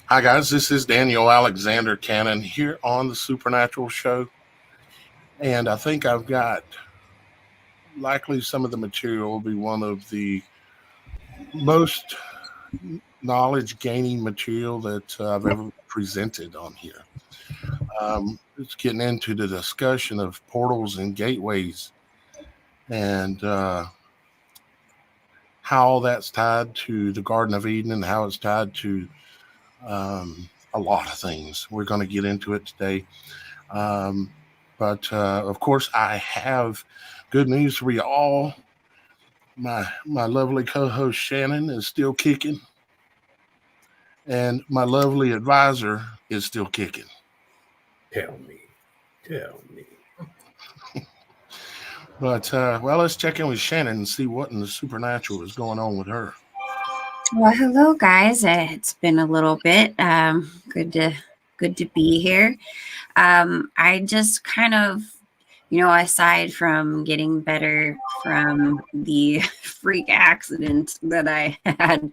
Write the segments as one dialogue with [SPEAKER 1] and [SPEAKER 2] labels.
[SPEAKER 1] Hi, guys. This is Daniel Alexander Cannon here on the Supernatural Show. And I think I've got likely some of the material will be one of the most knowledge gaining material that I've ever presented on here. It's getting into the discussion of portals and gateways and how that's tied to the Garden of Eden and how it's tied to a lot of things. We're going to get into it today. But of course, I have good news for you all. My lovely co-host Shannon is still kicking, and my lovely advisor is still kicking.
[SPEAKER 2] Tell me.
[SPEAKER 1] But well, let's check in with Shannon and see what in the supernatural is going on with her.
[SPEAKER 3] Well, hello guys. It's been a little bit. Good to be here. I just kind of, aside from getting better from the freak accident that I had,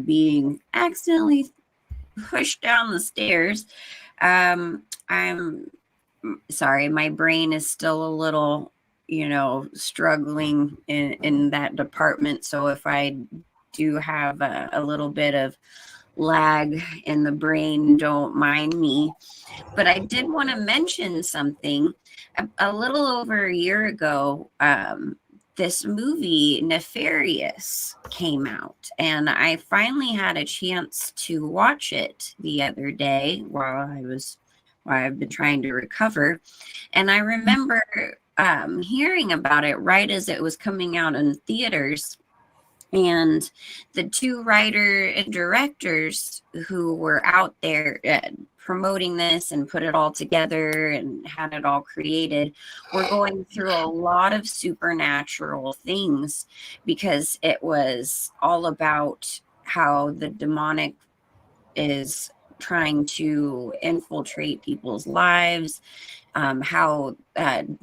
[SPEAKER 3] being accidentally pushed down the stairs, I'm sorry, my brain is still a little, struggling in that department. So if I do have a little bit of lag in the brain, don't mind me. But I did want to mention something. A little over a year ago, this movie Nefarious came out, and I finally had a chance to watch it the other day while I've been trying to recover. And I remember hearing about it right as it was coming out in theaters. And the two writer and directors who were out there promoting this and put it all together and had it all created were going through a lot of supernatural things, because it was all about how the demonic is trying to infiltrate people's lives, how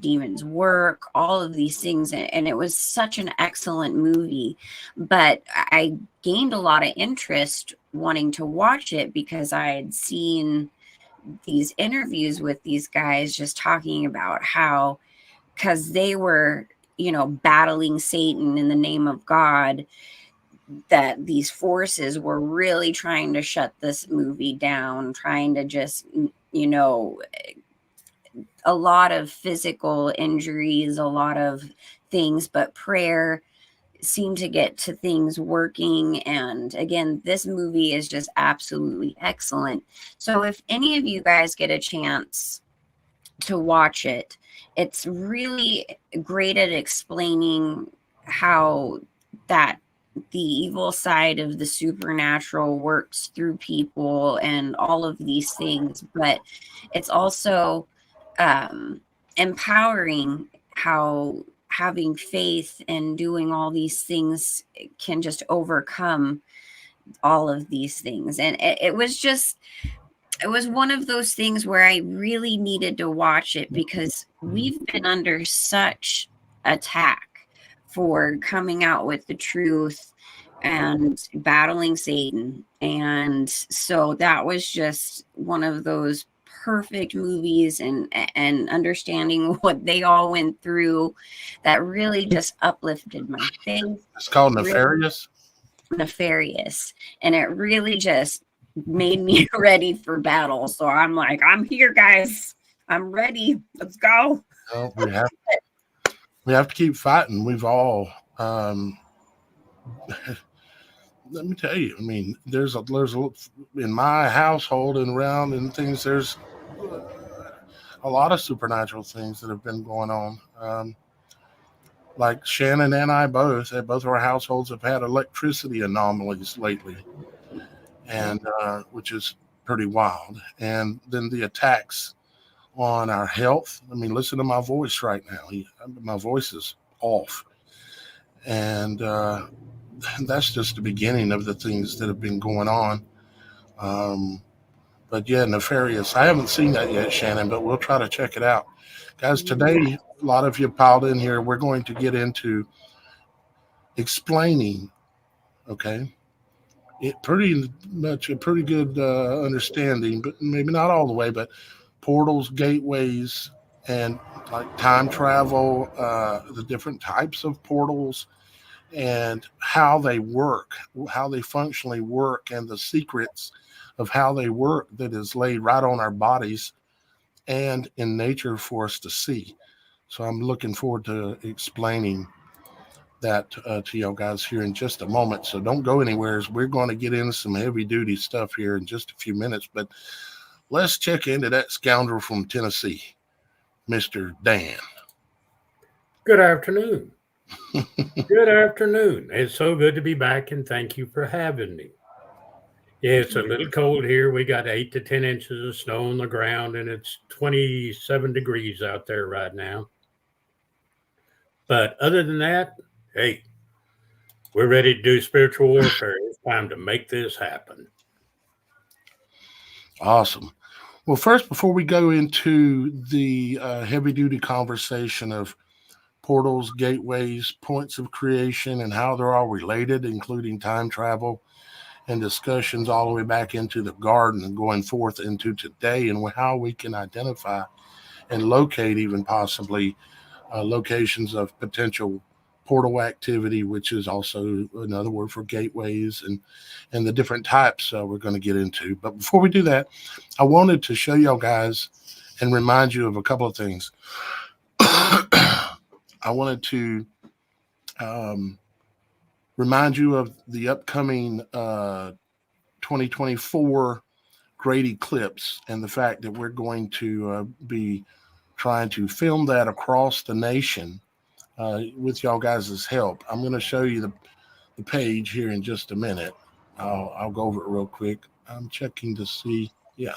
[SPEAKER 3] demons work, all of these things. And it was such an excellent movie. But I gained a lot of interest wanting to watch it because I had seen these interviews with these guys just talking about how, because they were, battling Satan in the name of God, that these forces were really trying to shut this movie down, trying to just, a lot of physical injuries, a lot of things, but prayer seemed to get to things working. And again, this movie is just absolutely excellent. So if any of you guys get a chance to watch it, it's really great at explaining how that the evil side of the supernatural works through people and all of these things, but it's also empowering how having faith and doing all these things can just overcome all of these things. And it was one of those things where I really needed to watch it, because we've been under such attack for coming out with the truth and battling Satan. And so that was just one of those perfect movies, and understanding what they all went through, that really just uplifted my faith.
[SPEAKER 1] It's called Nefarious.
[SPEAKER 3] Nefarious. And it really just made me ready for battle. So I'm like, I'm here, guys. I'm ready. Let's go.
[SPEAKER 1] Well, we have to keep fighting. We've all let me tell you, I mean, there's in my household and around and things, there's a lot of supernatural things that have been going on. Like Shannon and I both of our households have had electricity anomalies lately, and which is pretty wild. And then the attacks on our health. I mean, listen to my voice right now. My voice is off. And that's just the beginning of the things that have been going on. But yeah, Nefarious. I haven't seen that yet, Shannon, but we'll try to check it out. Guys, today, a lot of you piled in here. We're going to get into explaining, okay, it pretty much a pretty good understanding, but maybe not all the way. But portals, gateways, and like time travel, the different types of portals, and how they work, how they functionally work, and the secrets of how they work that is laid right on our bodies and in nature for us to see. So I'm looking forward to explaining that to y'all guys here in just a moment. So don't go anywhere, as we're going to get into some heavy duty stuff here in just a few minutes. But let's check into that scoundrel from Tennessee, Mr. Dan.
[SPEAKER 2] Good afternoon. Good afternoon. It's so good to be back, and thank you for having me. It's a little cold here. We got 8 to 10 inches of snow on the ground, and it's 27 degrees out there right now. But other than that, hey, we're ready to do spiritual warfare. It's time to make this happen.
[SPEAKER 1] Awesome. Well, first, before we go into the heavy duty conversation of portals, gateways, points of creation, and how they're all related, including time travel and discussions all the way back into the garden and going forth into today, and how we can identify and locate even possibly locations of potential portal activity, which is also another word for gateways, and the different types we're going to get into. But before we do that, I wanted to show y'all guys and remind you of a couple of things. I wanted to remind you of the upcoming 2024 great eclipse, and the fact that we're going to be trying to film that across the nation with y'all guys' help. I'm going to show you the page here in just a minute. I'll go over it real quick. I'm checking to see. Yeah.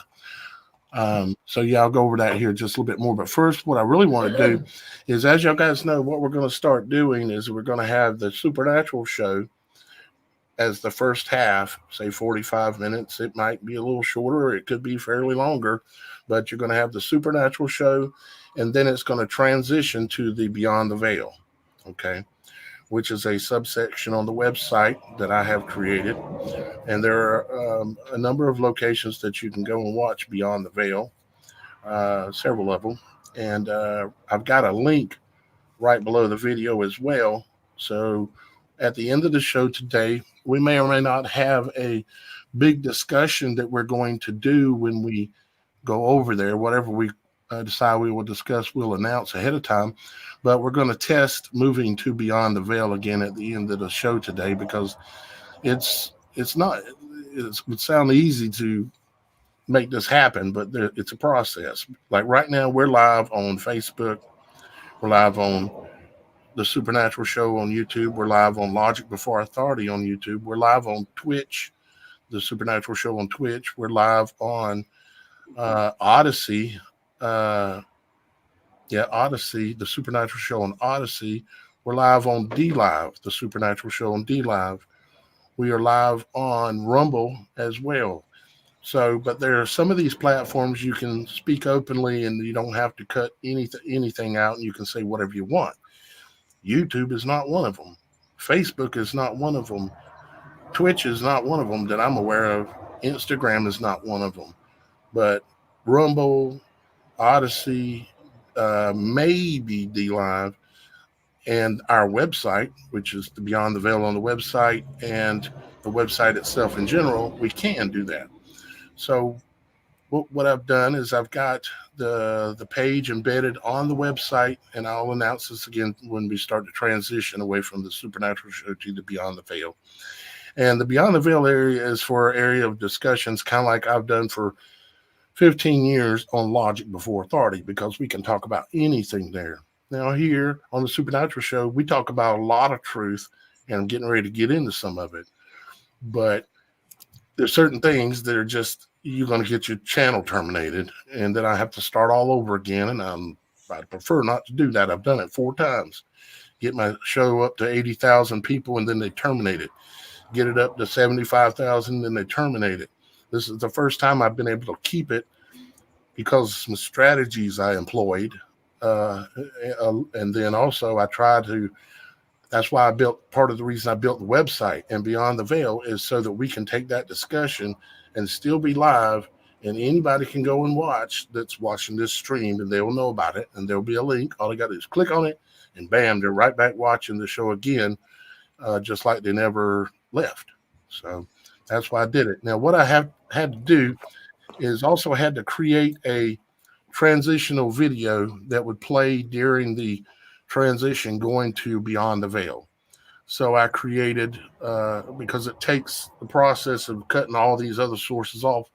[SPEAKER 1] So yeah, I'll go over that here just a little bit more. But first, what I really want to do is, as y'all guys know, what we're going to start doing is we're going to have the Supernatural show as the first half, say 45 minutes. It might be a little shorter, or it could be fairly longer, but you're going to have the Supernatural show, and then it's going to transition to the Beyond the Veil, okay, which is a subsection on the website that I have created. And there are a number of locations that you can go and watch Beyond the Veil, several of them. And I've got a link right below the video as well. So at the end of the show today, we may or may not have a big discussion that we're going to do when we go over there. Whatever we decide we will discuss, we'll announce ahead of time. But we're going to test moving to Beyond the Veil again at the end of the show today, because it would sound easy to make this happen, but it's a process. Like right now, we're live on Facebook. We're live on the Supernatural Show on YouTube. We're live on Logic Before Authority on YouTube. We're live on Twitch, the Supernatural Show on Twitch. We're live on Odyssey. Odyssey, the Supernatural Show on Odyssey. We're live on DLive, the Supernatural Show on DLive. We are live on Rumble as well. So, but there are some of these platforms you can speak openly, and you don't have to cut anything out, and you can say whatever you want. YouTube is not one of them. Facebook is not one of them. Twitch is not one of them that I'm aware of. Instagram is not one of them. But Rumble, Odyssey, maybe DLive, and our website, which is the Beyond the Veil on the website, and the website itself in general, we can do that. So what I've done is I've got the page embedded on the website, and I'll announce this again when we start to transition away from the Supernatural show to the Beyond the Veil. And the Beyond the Veil area is for an area of discussions, kind of like I've done for 15 years on Logic Before Authority, because we can talk about anything there. Now here on the Supernatural show, we talk about a lot of truth, and I'm getting ready to get into some of it. But there's certain things that are just, you're going to get your channel terminated, and then I have to start all over again. And I prefer not to do that. I've done it 4 times. Get my show up to 80,000 people, and then they terminate it. Get it up to 75,000, then they terminate it. This is the first time I've been able to keep it because of some strategies I employed. And then also I try to That's why part of the reason I built the website and Beyond the Veil is so that we can take that discussion and still be live, and anybody can go and watch that's watching this stream, and they will know about it, and there'll be a link. All they got to do is click on it, and bam, they're right back watching the show again, just like they never left. So that's why I did it. Now, what I have had to do is also had to create a transitional video that would play during the transition going to Beyond the Veil. So I created, because it takes the process of cutting all these other sources off,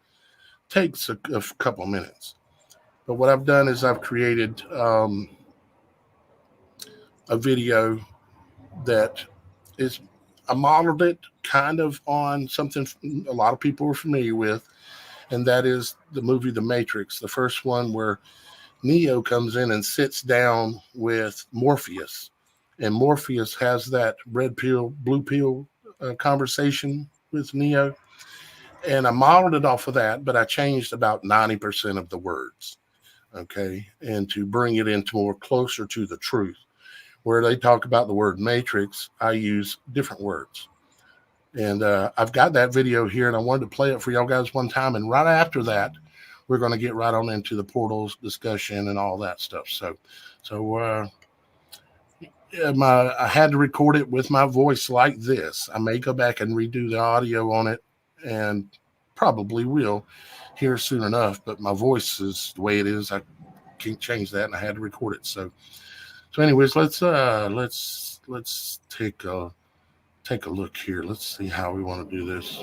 [SPEAKER 1] takes a couple of minutes. But what I've done is I've created a video that is, I modeled it kind of on something a lot of people are familiar with, and that is the movie The Matrix, the first one where Neo comes in and sits down with Morpheus, and Morpheus has that red pill, blue pill conversation with Neo. And I modeled it off of that, but I changed about 90% of the words, okay, and to bring it into more closer to the truth. Where they talk about the word matrix, I use different words. And I've got that video here, and I wanted to play it for y'all guys one time. And right after that, we're going to get right on into the portals discussion and all that stuff. I had to record it with my voice like this. I may go back and redo the audio on it, and probably will here soon enough. But my voice is the way it is. I can't change that, and I had to record it. So anyways, let's take a look here. Let's see how we want to do this.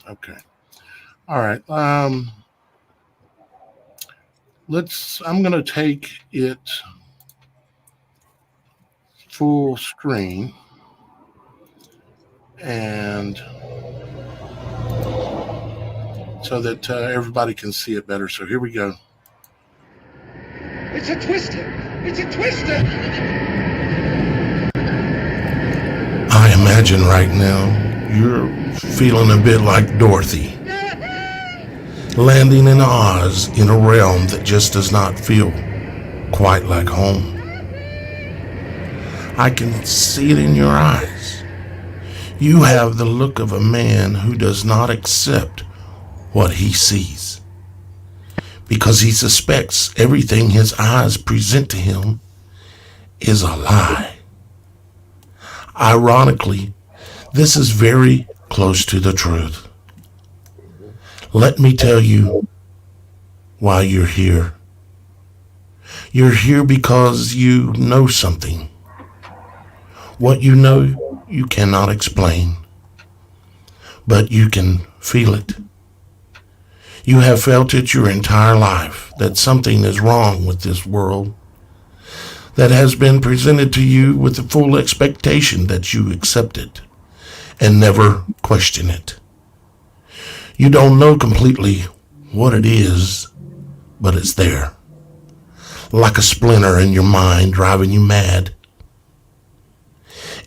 [SPEAKER 1] Okay. All right. I'm going to take it full screen and so that everybody can see it better. So here we go.
[SPEAKER 4] It's a twister. It's a twister.
[SPEAKER 1] I imagine right now you're feeling a bit like Dorothy, landing in Oz in a realm that just does not feel quite like home. I can see it in your eyes. You have the look of a man who does not accept what he sees, because he suspects everything his eyes present to him is a lie. Ironically, this is very close to the truth. Let me tell you why you're here. You're here because you know something. What you know, you cannot explain, but you can feel it. You have felt it your entire life, that something is wrong with this world, that has been presented to you with the full expectation that you accept it and never question it. You don't know completely what it is, but it's there, like a splinter in your mind driving you mad.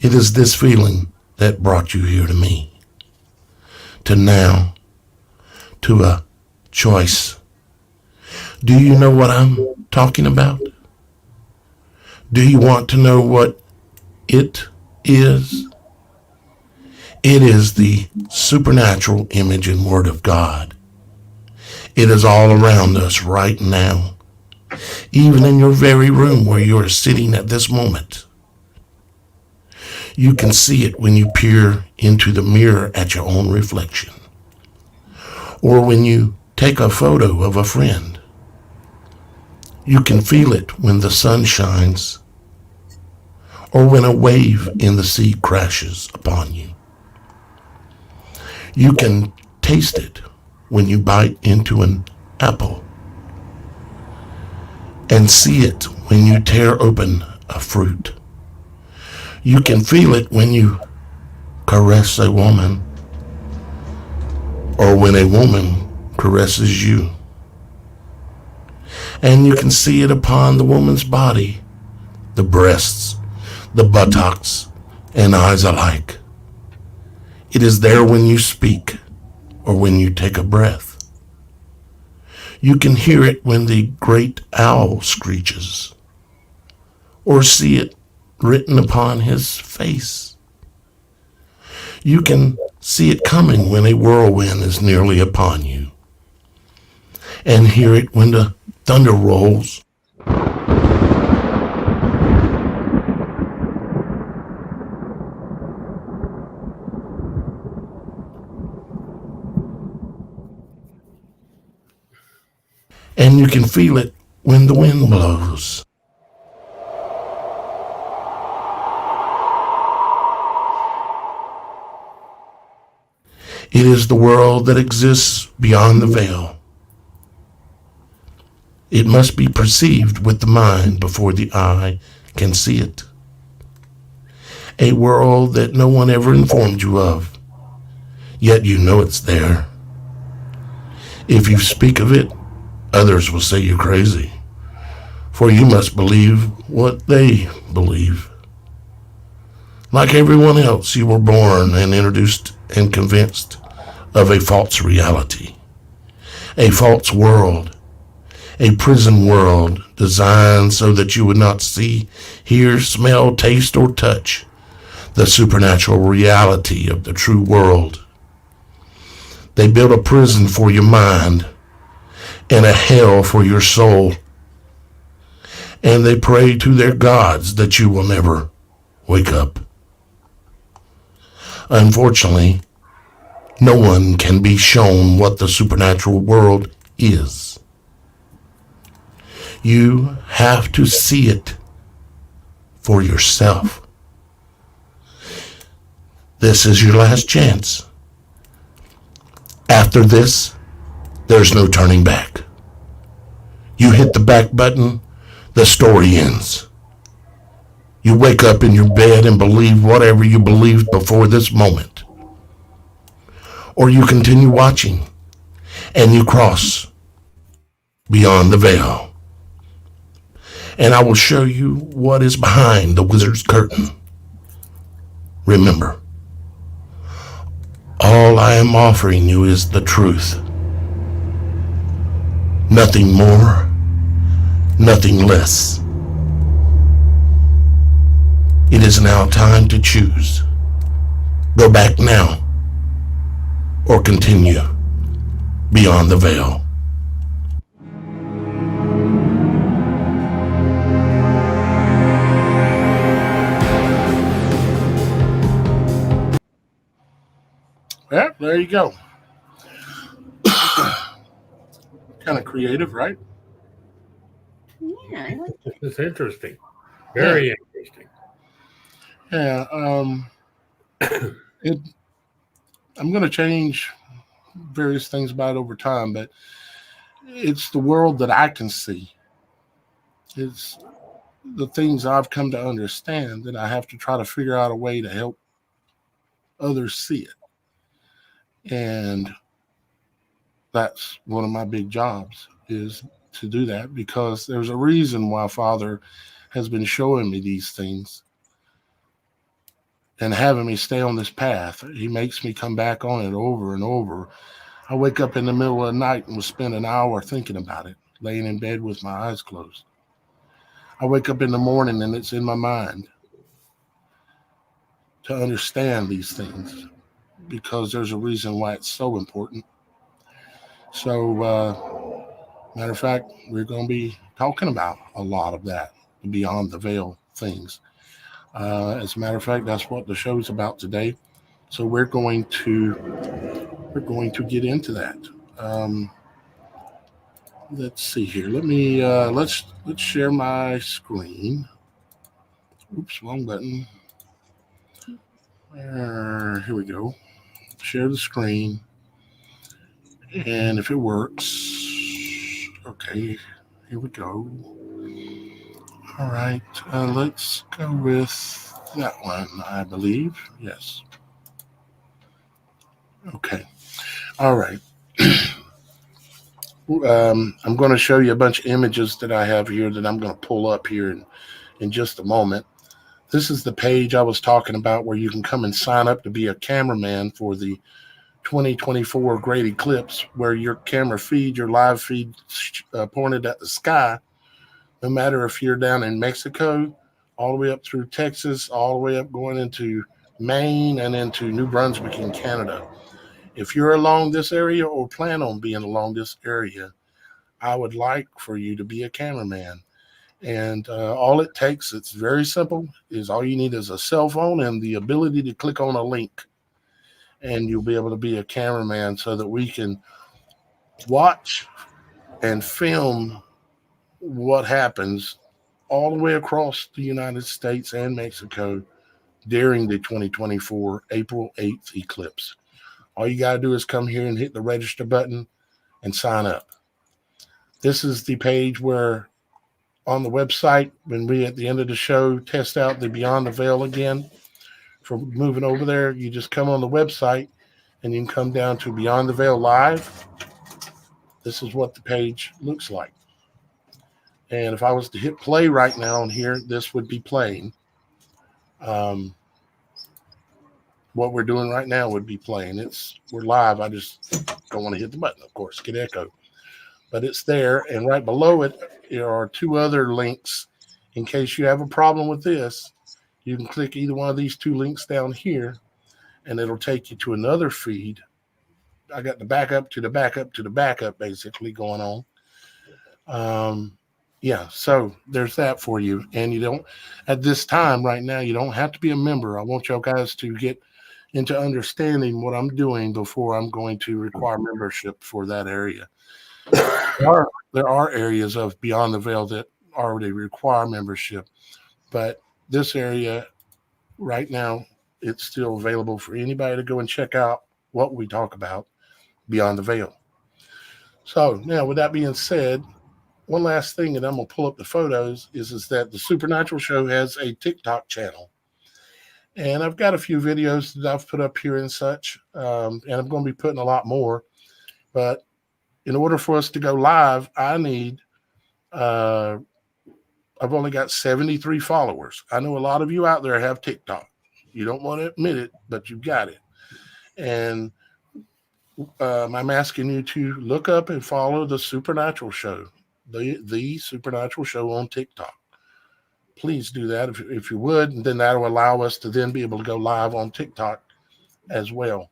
[SPEAKER 1] It is this feeling that brought you here to me, to now, to a choice. Do you know what I'm talking about? Do you want to know what it is? It is the supernatural image and word of God. It is all around us right now, even in your very room where you are sitting at this moment. You can see it when you peer into the mirror at your own reflection, or when you take a photo of a friend. You can feel it when the sun shines, or when a wave in the sea crashes upon you. You can taste it when you bite into an apple, and see it when you tear open a fruit. You can feel it when you caress a woman, or when a woman caresses you. And you can see it upon the woman's body, the breasts, the buttocks, and eyes alike. It is there when you speak or when you take a breath. You can hear it when the great owl screeches, or see it written upon his face. You can see it coming when a whirlwind is nearly upon you, and hear it when the thunder rolls. And you can feel it when the wind blows. It is the world that exists beyond the veil. It must be perceived with the mind before the eye can see it. A world that no one ever informed you of, yet you know it's there. If you speak of it, others will say you're crazy, for you must believe what they believe. Like everyone else, you were born and introduced and convinced of a false reality, a false world, a prison world designed so that you would not see, hear, smell, taste, or touch the supernatural reality of the true world. They built a prison for your mind and a hell for your soul, and they pray to their gods that you will never wake up. Unfortunately, no one can be shown what the supernatural world is. You have to see it for yourself. This is your last chance. After this, there's no turning back. You hit the back button, the story ends. You wake up in your bed and believe whatever you believed before this moment. Or you continue watching and you cross beyond the veil. And I will show you what is behind the wizard's curtain. Remember, all I am offering you is the truth. Nothing more, nothing less. It is now time to choose. Go back now or continue beyond the veil. Yeah, there you go. Kind of creative, right?
[SPEAKER 3] Yeah, I like it.
[SPEAKER 2] It's interesting. Very interesting.
[SPEAKER 1] Yeah. I'm going to change various things about it over time, but it's the world that I can see. It's the things I've come to understand that I have to try to figure out a way to help others see it. And that's one of my big jobs, is to do that, because there's a reason why Father has been showing me these things and having me stay on this path. He makes me come back on it over and over. I wake up in the middle of the night and will spend an hour thinking about it, laying in bed with my eyes closed. I wake up in the morning and it's in my mind to understand these things, because there's a reason why it's so important. So, matter of fact, we're going to be talking about a lot of that, beyond the veil things. As a matter of fact, that's what the show's about today. So we're going to get into that. Let's see here. Let's share my screen. Oops, wrong button. Here we go. Share the screen, and if it works, okay. Here we go. All right. Let's go with that one, I believe. Yes. Okay. All right. I'm going to show you a bunch of images that I have here that I'm going to pull up here in just a moment. This is the page I was talking about where you can come and sign up to be a cameraman for the 2024 Great Eclipse, where your camera feed, your live feed pointed at the sky, no matter if you're down in Mexico all the way up through Texas, all the way up going into Maine and into New Brunswick in Canada. If you're along this area or plan on being along this area, I would like for you to be a cameraman. And all it takes, it's very simple, is all you need is a cell phone and the ability to click on a link. And you'll be able to be a cameraman so that we can watch and film what happens all the way across the United States and Mexico during the 2024 April 8th eclipse. All you got to do is come here and hit the register button and sign up. This is the page where on the website, when we at the end of the show test out the Beyond the Veil again, for moving over there, you just come on the website and you can come down to Beyond the Veil Live. This is what the page looks like. And if I was to hit play right now on here, this would be playing. What we're doing right now would be playing. We're live. I just don't want to hit the button, of course, get echo. But it's there, and right below it, there are two other links. In case you have a problem with this, you can click either one of these two links down here, and it'll take you to another feed. I got the backup to the backup to the backup basically going on. Yeah, so there's that for you. And you don't, at this time right now, you don't have to be a member. I want y'all guys to get into understanding what I'm doing before I'm going to require membership for that area. There are areas of Beyond the Veil that already require membership, but this area right now, it's still available for anybody to go and check out what we talk about Beyond the Veil. So now, with that being said, one last thing, and I'm going to pull up the photos, is that the Supernatural Show has a TikTok channel. And I've got a few videos that I've put up here and such, and I'm going to be putting a lot more. But in order for us to go live, I need, I've only got 73 followers. I know a lot of you out there have TikTok. You don't want to admit it, but you've got it. And I'm asking you to look up and follow the Supernatural Show, the Supernatural Show on TikTok. Please do that if you would, and then that will allow us to then be able to go live on TikTok as well.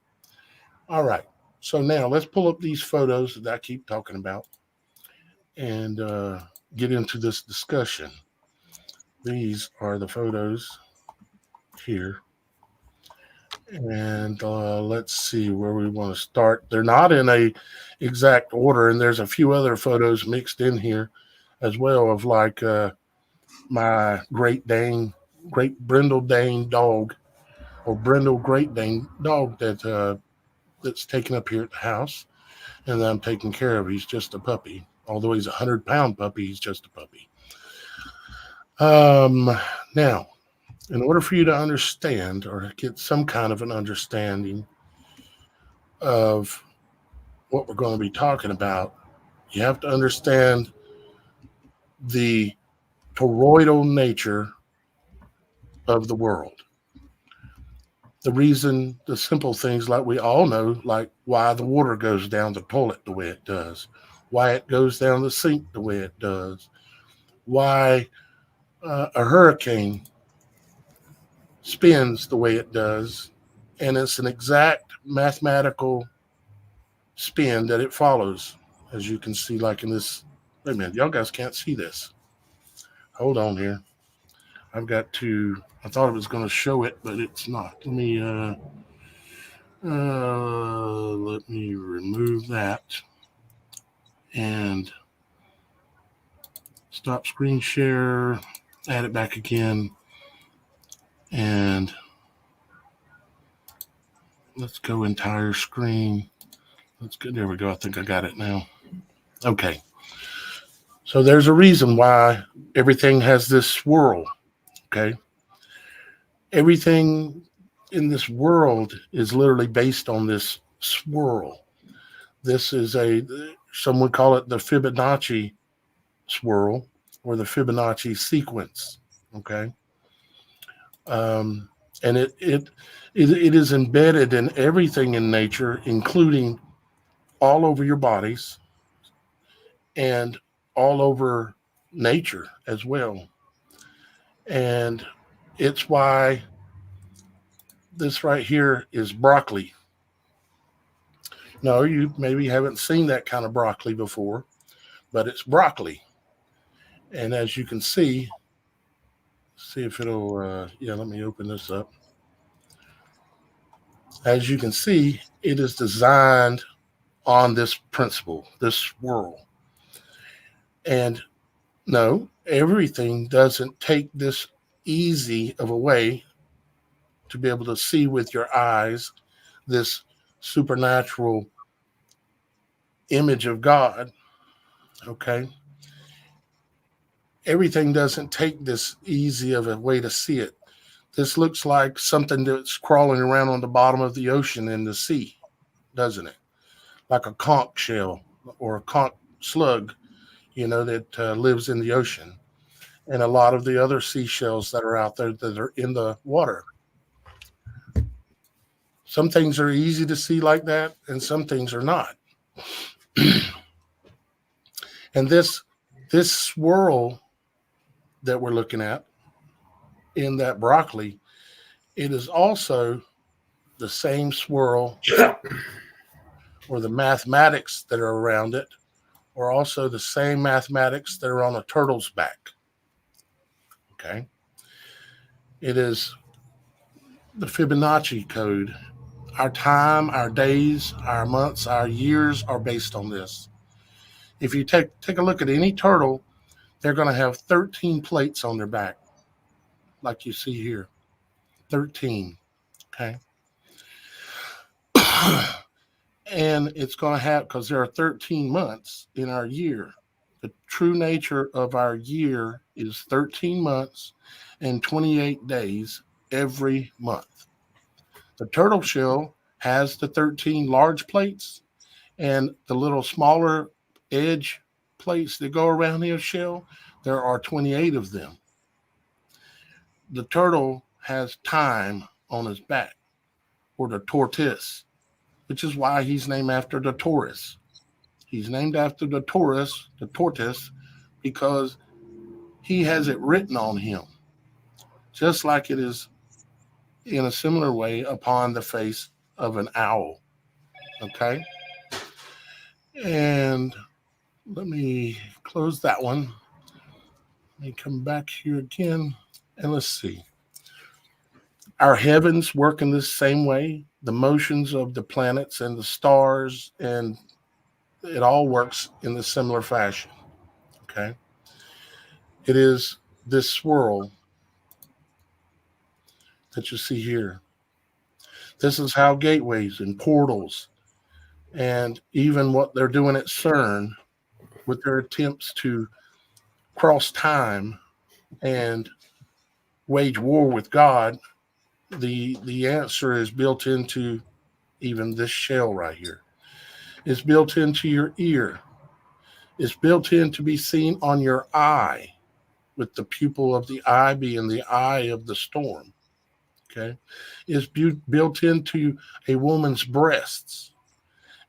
[SPEAKER 1] All right. So now let's pull up these photos that I keep talking about and get into this discussion. These are the photos here. And let's see where we want to start. They're not in a exact order, and there's a few other photos mixed in here as well of like my Great Brindle Dane dog, or Brindle Great Dane dog that's taken up here at the house, and that I'm taking care of. He's just a puppy. Although he's a 100-pound puppy, he's just a puppy. Now, in order for you to understand or get some kind of an understanding of what we're going to be talking about, you have to understand the toroidal nature of the world. The simple things like we all know, like why the water goes down the toilet the way it does, why it goes down the sink the way it does, why a hurricane spins the way it does, and it's an exact mathematical spin that it follows, as you can see, like in this. Wait a minute, y'all guys can't see this. Hold on here. I've got to. I thought it was going to show it, but it's not. Let me remove that and stop screen share. Add it back again, and let's go entire screen. Let's go. There we go. I think I got it now. Okay. So there's a reason why everything has this swirl. Okay. Everything in this world is literally based on this swirl. This is some would call it the Fibonacci swirl or the Fibonacci sequence. Okay. And it is embedded in everything in nature, including all over your bodies and all over nature as well. And it's why this right here is broccoli. No, you maybe haven't seen that kind of broccoli before, but it's broccoli. And as you can see if it'll, let me open this up. As you can see, it is designed on this principle, this swirl. And no, everything doesn't take this easy of a way to be able to see with your eyes this supernatural image of God. Okay. Everything doesn't take this easy of a way to see it. This looks like something that's crawling around on the bottom of the ocean in the sea, doesn't it? Like a conch shell or a conch slug, that lives in the ocean. And a lot of the other seashells that are out there that are in the water. Some things are easy to see like that, and some things are not. And this swirl that we're looking at in that broccoli, it is also the same swirl or the mathematics that are around it, or also the same mathematics that are on a turtle's back. Okay. It is the Fibonacci code. Our time, our days, our months, our years are based on this. If you take a look at any turtle, they're going to have 13 plates on their back, like you see here. 13. Okay. And it's going to have, because there are 13 months in our year. The true nature of our year is 13 months and 28 days every month. The turtle shell has the 13 large plates, and the little smaller edge plates that go around the shell, there are 28 of them. The turtle has time on his back, or the tortoise, which is why he's named after the Taurus. He's named after the tortoise, because he has it written on him, just like it is in a similar way upon the face of an owl. Okay. And let me close that one. Let me come back here again, and let's see. Our heavens work in this same way. The motions of the planets and the stars, and it all works in a similar fashion. Okay. It is this swirl that you see here. This is how gateways and portals, and even what they're doing at CERN with their attempts to cross time and wage war with God, the answer is built into even this shell right here. It's built into your ear. It's built in to be seen on your eye, with the pupil of the eye being the eye of the storm. Okay. It's built into a woman's breasts.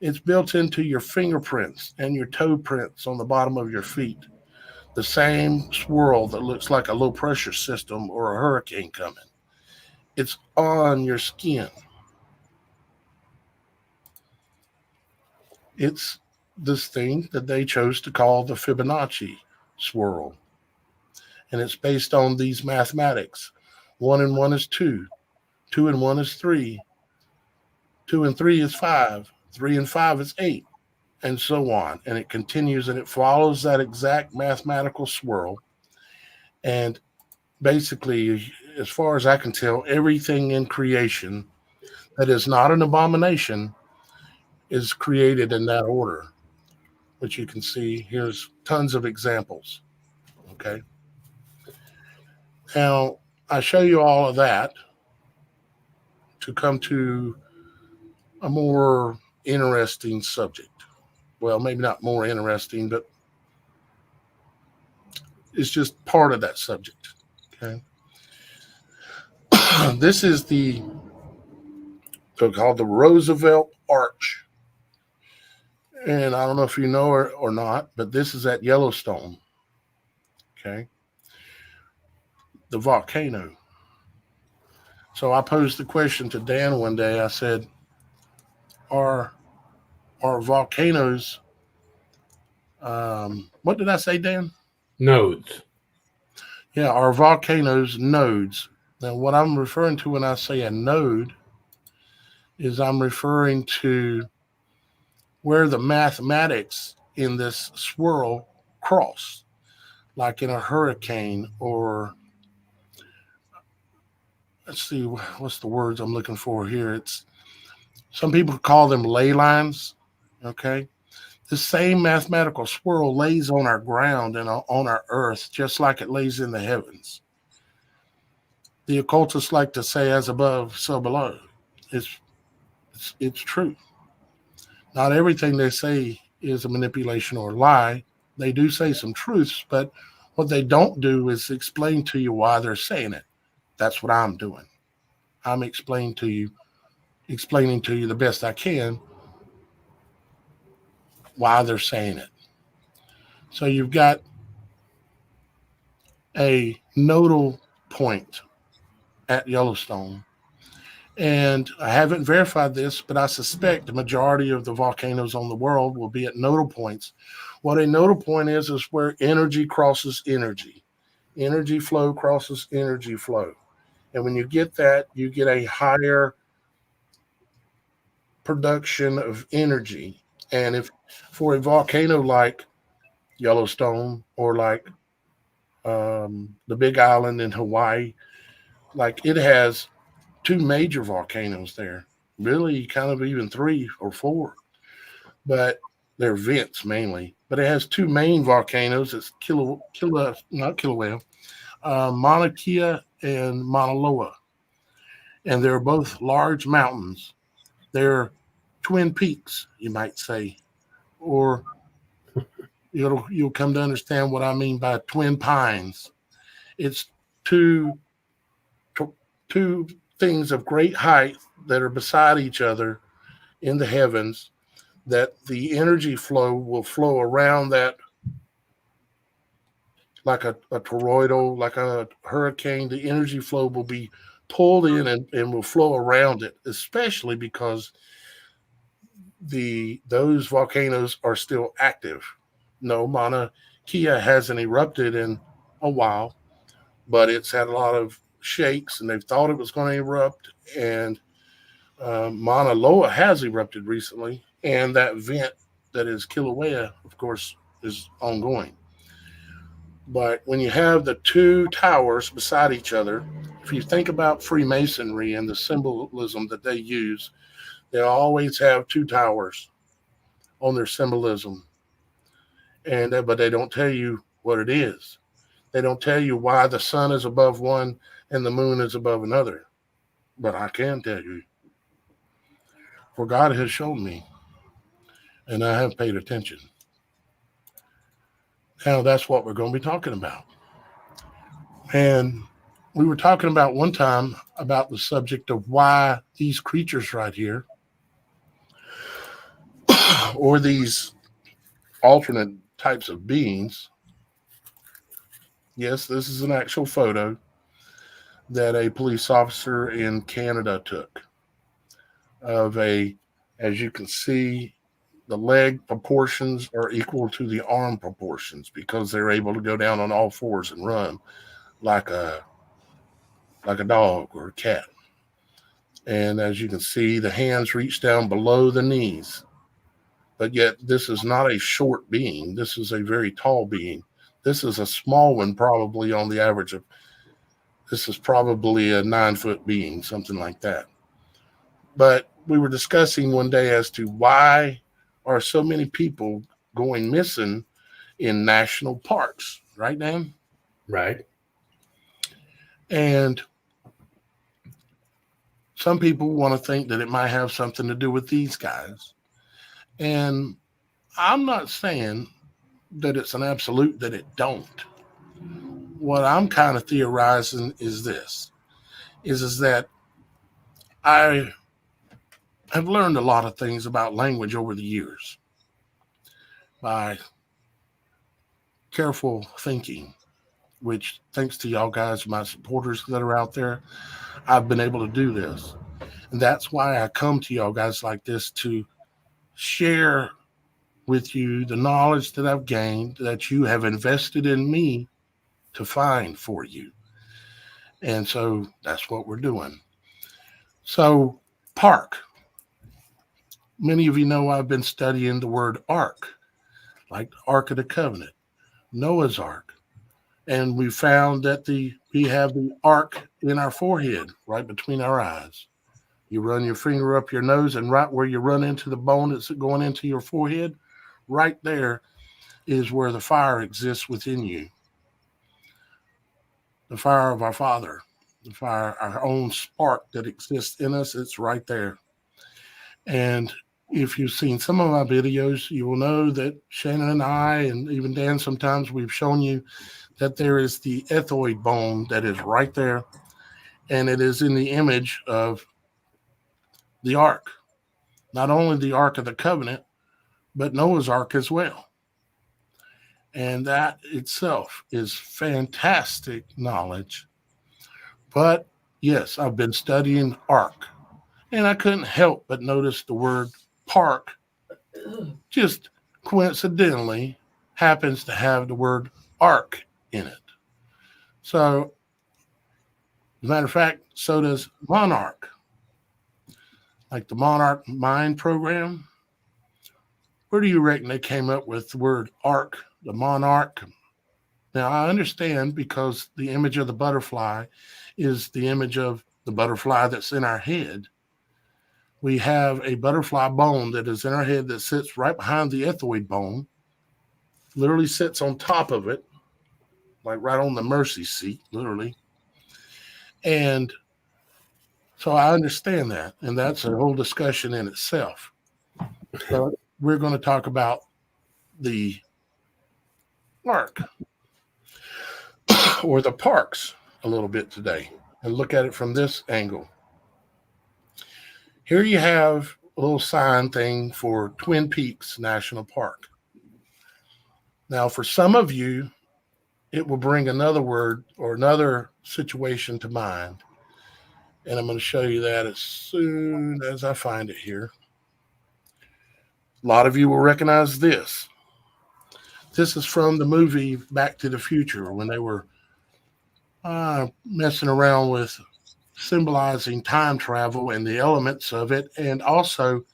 [SPEAKER 1] It's built into your fingerprints and your toe prints on the bottom of your feet. The same swirl that looks like a low pressure system or a hurricane coming. It's on your skin. It's this thing that they chose to call the Fibonacci swirl. And it's based on these mathematics. 1 and 1 is 2. 2 and 1 is 3. 2 and 3 is 5. 3 and 5 is 8. And so on. And it continues, and it follows that exact mathematical swirl. And basically, as far as I can tell, everything in creation that is not an abomination is created in that order, which you can see. Here's tons of examples. Okay. Now, I show you all of that to come to a more interesting subject. Well, maybe not more interesting, but it's just part of that subject. Okay. This is called the Roosevelt Arch. And I don't know if you know or not, but this is at Yellowstone. Okay. the volcano. So I posed the question to Dan one day. I said, "Are volcanoes? What did I say, Dan?
[SPEAKER 2] Nodes.
[SPEAKER 1] Yeah, are volcanoes nodes?" Now, what I'm referring to when I say a node is I'm referring to where the mathematics in this swirl cross, like in a hurricane, or let's see, what's the words I'm looking for here? It's some people call them ley lines. Okay, the same mathematical swirl lays on our ground and on our earth, just like it lays in the heavens. The occultists like to say, "As above, so below." It's it's true. Not everything they say is a manipulation or a lie. They do say some truths, but what they don't do is explain to you why they're saying it. That's what I'm doing. I'm explaining to you the best I can why they're saying it. So you've got a nodal point at Yellowstone. And I haven't verified this, but I suspect the majority of the volcanoes on the world will be at nodal points. What a nodal point is where energy crosses energy. Energy flow crosses energy flow. And when you get that, you get a higher production of energy. And if for a volcano like Yellowstone or like the Big Island in Hawaii, like it has two major volcanoes there, really kind of even three or four, but they're vents mainly. But it has two main volcanoes. It's not Kilauea, Mauna Kea and Mauna Loa, and they're both large mountains. They're twin peaks, you might say, or you'll come to understand what I mean by twin pines. It's two two things of great height that are beside each other in the heavens, that the energy flow will flow around that like a toroidal, like a hurricane. The energy flow will be pulled in and will flow around it, especially because those volcanoes are still active. No, Mauna Kea hasn't erupted in a while, but it's had a lot of shakes, and they've thought it was going to erupt. And Mauna Loa has erupted recently, and that vent that is Kilauea, of course, is ongoing. But when you have the two towers beside each other, if you think about Freemasonry and the symbolism that they use, they always have two towers on their symbolism, and but they don't tell you what it is. They don't tell you why the sun is above one and the moon is above another. But I can tell you, for God has shown me, and I have paid attention. Now that's what we're going to be talking about. And we were talking about one time about the subject of why these creatures right here, or these alternate types of beings. Yes, this is an actual photo that a police officer in Canada took of as you can see, the leg proportions are equal to the arm proportions because they're able to go down on all fours and run like a dog or a cat. And as you can see, the hands reach down below the knees. But yet, this is not a short being. This is a very tall being. This is a small one, probably on the average of, this is probably a 9-foot being, something like that. But we were discussing one day as to why are so many people going missing in national parks, right, Dan?
[SPEAKER 2] Right.
[SPEAKER 1] And some people want to think that it might have something to do with these guys. And I'm not saying that it's an absolute that it don't. What I'm kind of theorizing is this, is that I have learned a lot of things about language over the years by careful thinking which thanks to y'all guys, my supporters that are out there, I've been able to do this. And that's why I come to y'all guys like this to share with you the knowledge that I've gained, that you have invested in me to find for you. And so that's what we're doing. So, park. Many of you know I've been studying the word ark, like the Ark of the Covenant, Noah's Ark. And we found that we have the ark in our forehead, right between our eyes. You run your finger up your nose, and right where you run into the bone that's going into your forehead, right there is where the fire exists within you. The fire of our Father, the fire, our own spark that exists in us, it's right there. And if you've seen some of my videos, you will know that Shannon and I, and even Dan, sometimes we've shown you that there is the ethioid bone that is right there, and it is in the image of the ark. Not only the Ark of the Covenant, but Noah's Ark as well. And that itself is fantastic knowledge. But yes, I've been studying ark, and I couldn't help but notice the word park just coincidentally happens to have the word ark in it. So, as a matter of fact, so does Monarch. Like the Monarch Mind program. Where do you reckon they came up with the word ark, the monarch? Now, I understand because the image of the butterfly is the image of the butterfly that's in our head. We have a butterfly bone that is in our head that sits right behind the ethioid bone, literally sits on top of it, like right on the mercy seat, literally. And so I understand that, and that's a whole discussion in itself. So we're going to talk about the ark or the parks a little bit today and look at it from this angle. Here you have a little sign thing for Twin Peaks National Park. Now, for some of you, it will bring another word or another situation to mind. And I'm going to show you that as soon as I find it here. A lot of you will recognize this. This is from the movie Back to the Future when they were messing around with symbolizing time travel and the elements of it, and also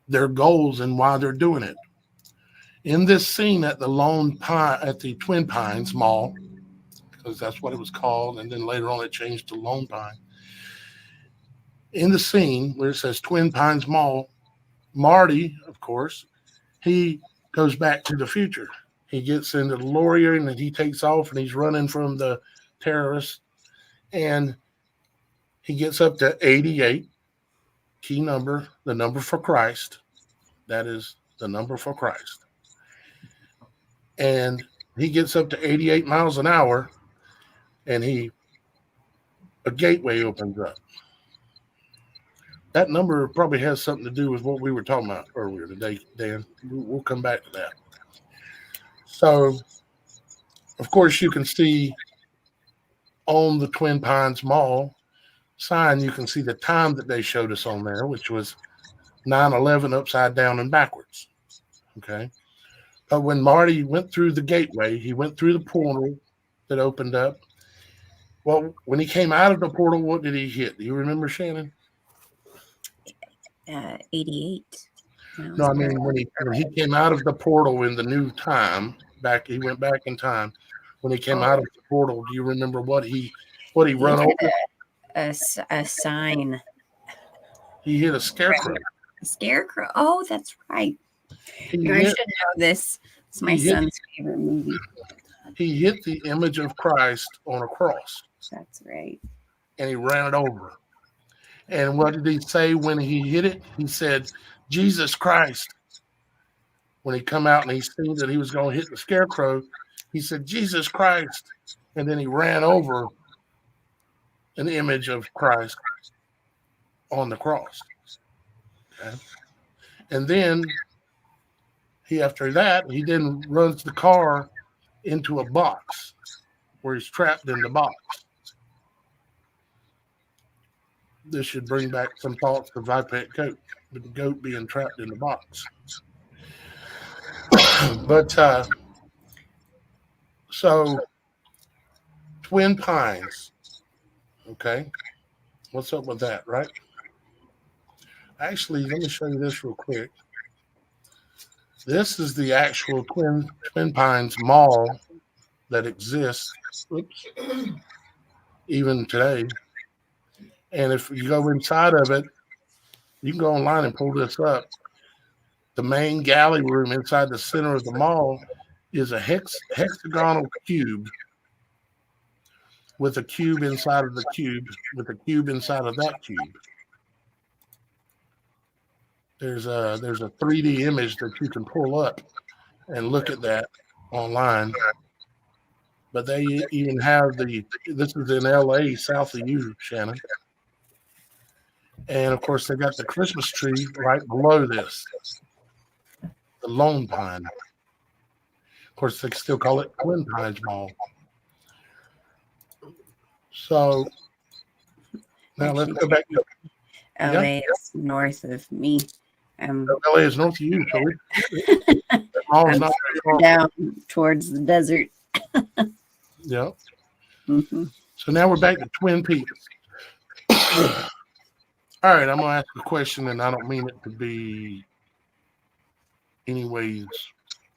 [SPEAKER 1] their goals and why they're doing it. In this scene at the Twin Pines Mall, because that's what it was called, and then later on it changed to Lone Pine. In the scene where it says Twin Pines Mall, Marty, of course, he goes back to the future. He gets into the DeLorean and he takes off and he's running from the terrorists. And he gets up to 88, key number, the number for Christ. That is the number for Christ. And he gets up to 88 miles an hour and a gateway opens up. That number probably has something to do with what we were talking about earlier today, Dan. We'll come back to that. So, of course, you can see on the Twin Pines Mall sign, you can see the time that they showed us on there, which was 9/11 upside down and backwards. Okay. But when Marty went through the gateway, he went through the portal that opened up. Well, when he came out of the portal, what did he hit? Do you remember, Shannon?
[SPEAKER 3] 88.
[SPEAKER 1] No, I mean when he came out of the portal in the new time, he went back in time. When he came out of the portal, do you remember what he run over?
[SPEAKER 3] A sign.
[SPEAKER 1] He hit a scarecrow.
[SPEAKER 3] A scarecrow. Oh, that's right. I should know this. It's my son's favorite movie.
[SPEAKER 1] He hit the image of Christ on a cross.
[SPEAKER 3] That's right.
[SPEAKER 1] And he ran it over. And what did he say when he hit it? He said, Jesus Christ. When he come out and he seen that he was going to hit the scarecrow, he said, Jesus Christ. And then he ran over an image of Christ on the cross. Okay. And then after that, he then runs the car into a box where he's trapped in the box. This should bring back some thoughts of my pet goat, with the goat being trapped in the box. But so Twin Pines, okay, what's up with that, right? Actually, let me show you this real quick. This is the actual Twin Pines Mall that exists, even today. And if you go inside of it, you can go online and pull this up. The main galley room inside the center of the mall is a hexagonal cube with a cube inside of the cube with a cube inside of that cube. There's a 3D image that you can pull up and look at that online. But they even have this is in LA, south of you, Shannon. And of course, they got the Christmas tree right below this, the Lone Pine. Of course, they still call it Twin Pines Mall. So now let's go back to
[SPEAKER 3] LA is north of me.
[SPEAKER 1] LA is north of you, so that mall's
[SPEAKER 3] I'm
[SPEAKER 1] not very far.
[SPEAKER 3] down towards the desert.
[SPEAKER 1] Yeah.
[SPEAKER 3] Mm-hmm.
[SPEAKER 1] So now we're back to Twin Peaks. All right, I'm going to ask a question, and I don't mean it to be anyways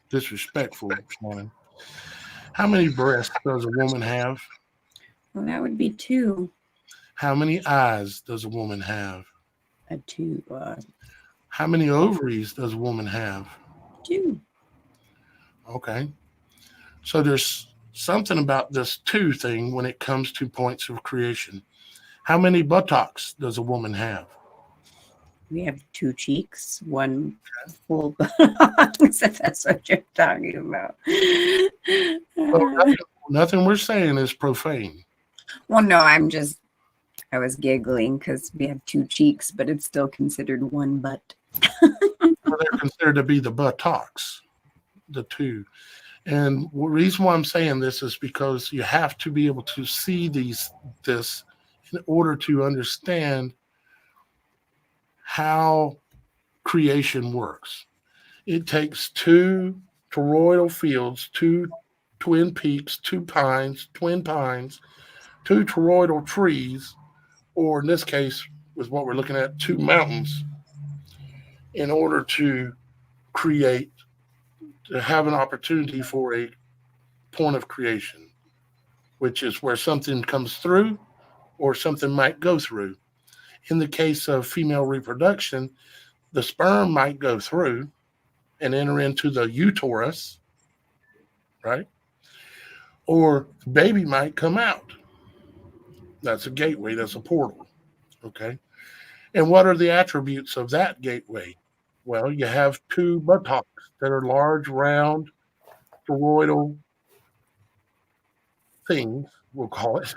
[SPEAKER 1] disrespectful, Shannon. How many breasts does a woman have?
[SPEAKER 3] Well, that would be 2.
[SPEAKER 1] How many eyes does a woman have?
[SPEAKER 3] A 2.
[SPEAKER 1] How many ovaries does a woman have?
[SPEAKER 3] 2.
[SPEAKER 1] Okay. So there's something about this 2 thing when it comes to points of creation. How many buttocks does a woman have?
[SPEAKER 3] We have 2 cheeks, 1 full buttocks, if that's what you're talking about.
[SPEAKER 1] Well, nothing we're saying is profane.
[SPEAKER 3] Well, no, I was giggling because we have 2 cheeks, but it's still considered 1 butt.
[SPEAKER 1] Well, they're considered to be the buttocks, the 2. And the reason why I'm saying this is because you have to be able to see this in order to understand how creation works. It takes 2 toroidal fields, 2 twin peaks, 2 pines, twin pines, 2 toroidal trees, or in this case, with what we're looking at, 2 mountains, in order to create, to have an opportunity for a point of creation, which is where something comes through or something might go through. In the case of female reproduction, the sperm might go through and enter into the uterus, right? Or the baby might come out. That's a gateway, that's a portal, okay? And what are the attributes of that gateway? Well, you have 2 buttocks that are large, round, toroidal things, we'll call it,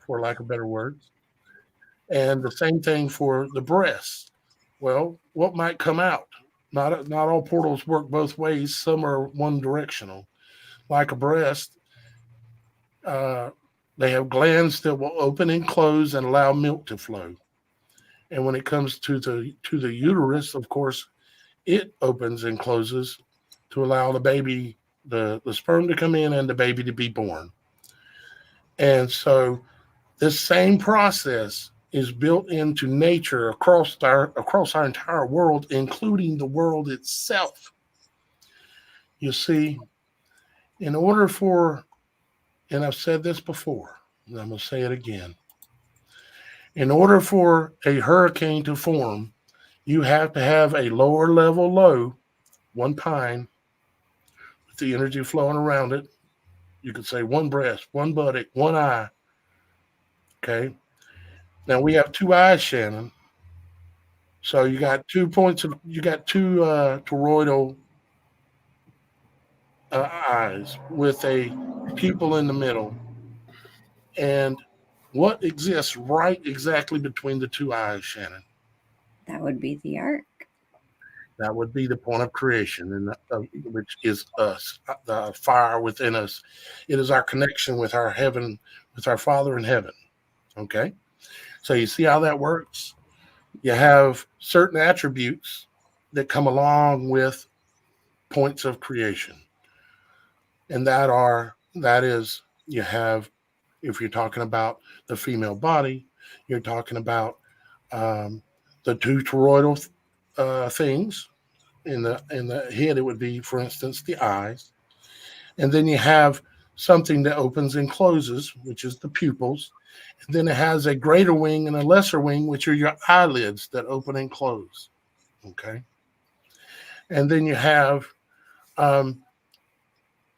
[SPEAKER 1] for lack of better words. And the same thing for the breasts. Well, what might come out? Not all portals work both ways. Some are one directional. Like a breast, they have glands that will open and close and allow milk to flow. And when it comes to the uterus, of course, it opens and closes to allow the baby, the sperm to come in and the baby to be born. And so this same process is built into nature across our entire world, including the world itself. You see, in order for, and I've said this before, and I'm going to say it again, in order for a hurricane to form, you have to have a lower level low, 1 pine, with the energy flowing around it. You could say 1 breast, 1 buttock, 1 eye. Okay. Now we have 2 eyes, Shannon. So you got 2 points of, you got 2 toroidal eyes with a pupil in the middle. And what exists right exactly between the 2 eyes, Shannon?
[SPEAKER 3] That would be the arc.
[SPEAKER 1] That would be the point of creation, and which is us, the fire within us. It is our connection with our heaven, with our Father in heaven. Okay, so you see how that works. You have certain attributes that come along with points of creation, and that is you have, if you're talking about the female body, you're talking about um, the two toroidal things in the head. It would be, for instance, the eyes, and then you have something that opens and closes, which is the pupils. And then it has a greater wing and a lesser wing, which are your eyelids that open and close. Okay, and then you have um,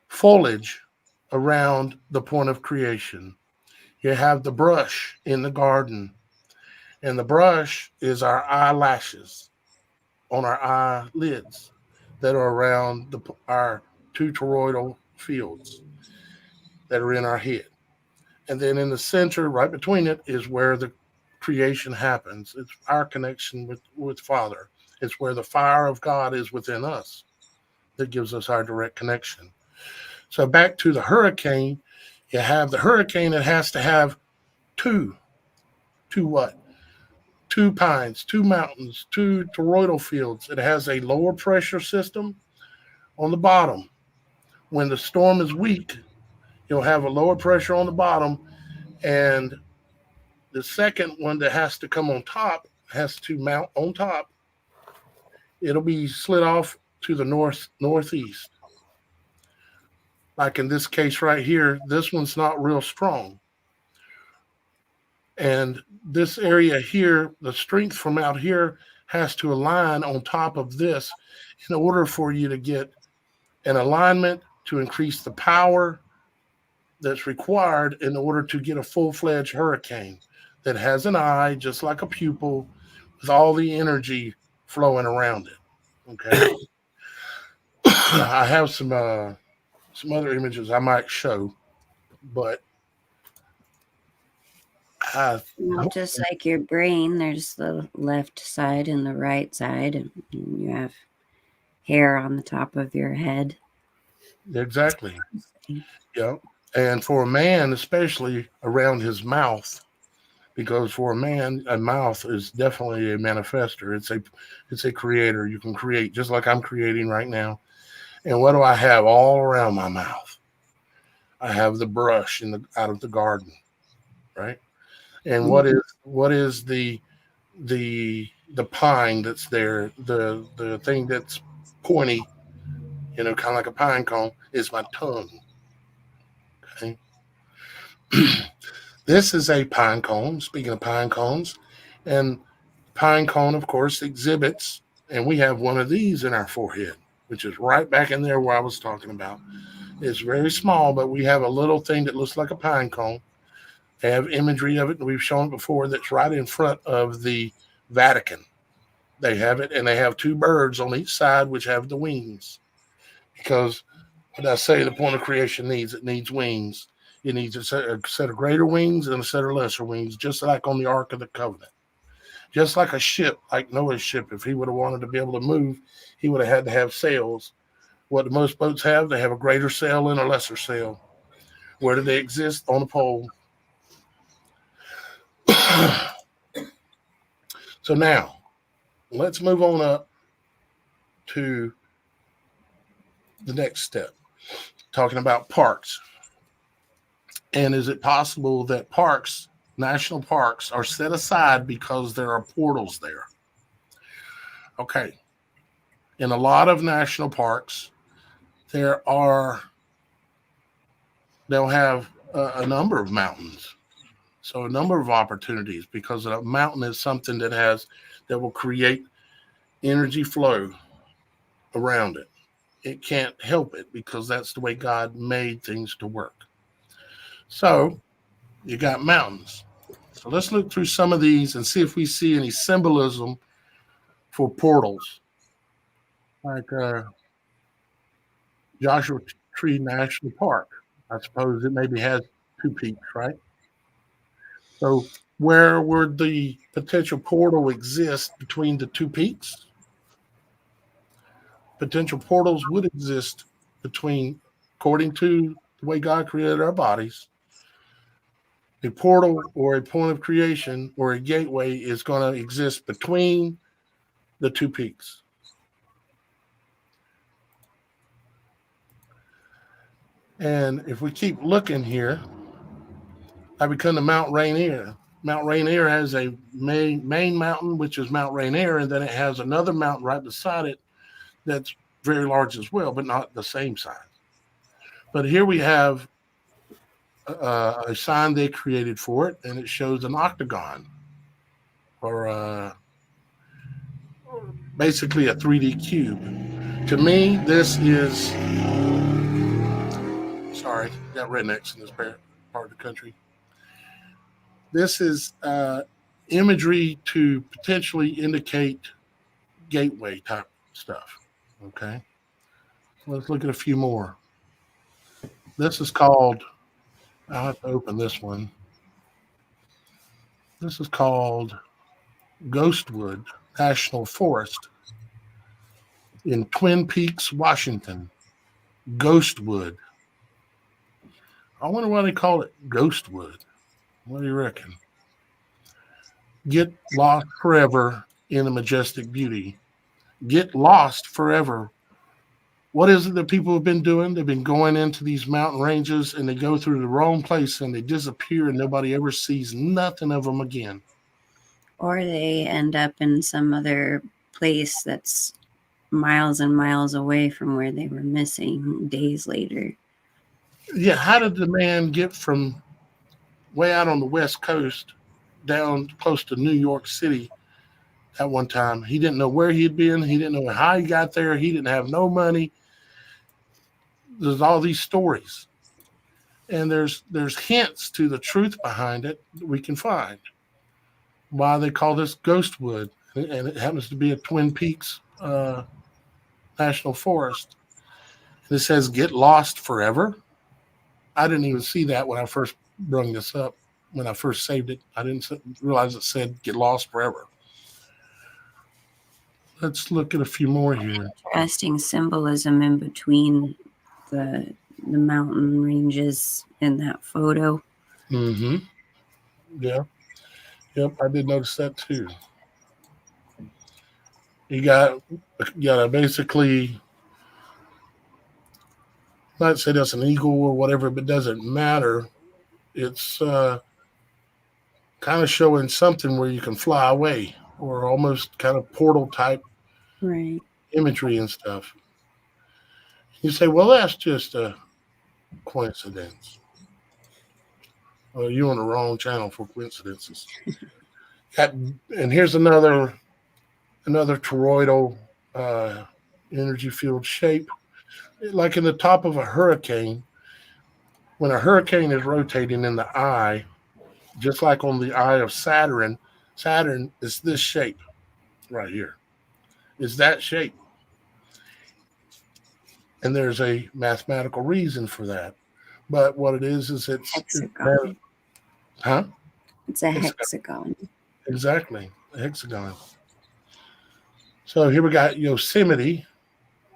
[SPEAKER 1] foliage around the point of creation. You have the brush in the garden, and the brush is our eyelashes on our eyelids that are around our two toroidal fields that are in our head. And then in the center, right between it, is where the creation happens. It's our connection with Father. It's where the fire of God is within us that gives us our direct connection. So back to the hurricane, you have the hurricane that has to have two what? Two pines, two mountains, two toroidal fields. It has a lower pressure system on the bottom. When the storm is weak, you'll have a lower pressure on the bottom, and the second one that has to come on top has to mount on top. It'll be slid off to the northeast. Like in this case right here, this one's not real strong. And this area here, the strength from out here has to align on top of this in order for you to get an alignment to increase the power that's required in order to get a full-fledged hurricane that has an eye, just like a pupil, with all the energy flowing around it. Okay. I have some other images I might show, but
[SPEAKER 3] Well, just like your brain, there's the left side and the right side, and you have hair on the top of your head.
[SPEAKER 1] exactly. Yeah. And for a man, especially around his mouth, because for a man, a mouth is definitely a manifester. It's a creator. You can create just like I'm creating right now. And what do I have all around my mouth? I have the brush out of the garden, right? And what is the pine that's there, the thing that's pointy, kind of like a pine cone, is my tongue. Okay. This is a pine cone. Speaking of pine cones, and pine cone, of course, exhibits, and we have one of these in our forehead, which is right back in there where I was talking about. It's very small, but we have a little thing that looks like a pine cone. They have imagery of it, and we've shown it before. That's right in front of the Vatican. They have it, and they have two birds on each side, which have the wings. Because what I say, the point of creation needs wings. It needs a set of greater wings and a set of lesser wings, just like on the Ark of the Covenant. Just like a ship, like Noah's ship, if he would have wanted to be able to move, he would have had to have sails. What do most boats have? They have a greater sail and a lesser sail. Where do they exist? On the pole. So now, let's move on up to the next step, talking about parks. And is it possible that national parks, are set aside because there are portals there? Okay. In a lot of national parks, they'll have a number of mountains. So a number of opportunities, because a mountain is something that will create energy flow around it. It can't help it because that's the way God made things to work. So you got mountains. So let's look through some of these and see if we see any symbolism for portals. Like Joshua Tree National Park. I suppose it maybe has two peaks, right? So where would the potential portal exist between the two peaks? potential portals would exist between, according to the way God created our bodies, a portal or a point of creation or a gateway is going to exist between the two peaks. And if we keep looking here, I become to Mount Rainier. Mount Rainier has a main mountain, which is Mount Rainier, and then it has another mountain right beside it that's very large as well, but not the same size. But here we have a sign they created for it, and it shows an octagon, or basically a 3D cube. To me, this is, sorry, got rednecks in this part of the country. This is imagery to potentially indicate gateway type stuff. Okay, so let's look at a few more. This is called, I'll have to open this one. This is called Ghostwood National Forest in Twin Peaks, Washington. Ghostwood. I wonder why they call it Ghostwood. What do you reckon? Get lost forever in the majestic beauty. Get lost forever. What is it that people have been doing? They've been going into these mountain ranges and they go through the wrong place and they disappear and nobody ever sees nothing of them again.
[SPEAKER 3] Or they end up in some other place that's miles and miles away from where they were missing days later.
[SPEAKER 1] Yeah, how did the man get from way out on the West Coast down close to New York City at one time? He didn't know where he'd been. He didn't know how he got there. He didn't have no money. There's all these stories. And there's hints to the truth behind it that we can find. Why they call this Ghostwood. And it happens to be a Twin Peaks National Forest. And it says, get lost forever. I didn't even see that when I first brought this up. When I first saved it, I didn't realize it said get lost forever. Let's look at a few more here.
[SPEAKER 3] Interesting symbolism in between the mountain ranges in that photo.
[SPEAKER 1] Mm-hmm. Yeah. Yep, I did notice that too. You got to basically, not say that's an eagle or whatever, but it doesn't matter. It's kind of showing something where you can fly away, or almost kind of portal type
[SPEAKER 3] Right.
[SPEAKER 1] imagery and stuff. You say, well, that's just a coincidence. Well, you're on the wrong channel for coincidences. And here's another toroidal energy field shape, like in the top of a hurricane. When a hurricane is rotating in the eye, just like on the eye of Saturn is this shape right here. It's that shape. And there's a mathematical reason for that. But what it is it's
[SPEAKER 3] hexagon.
[SPEAKER 1] Huh?
[SPEAKER 3] It's a hexagon.
[SPEAKER 1] Exactly. A hexagon. So here we got Yosemite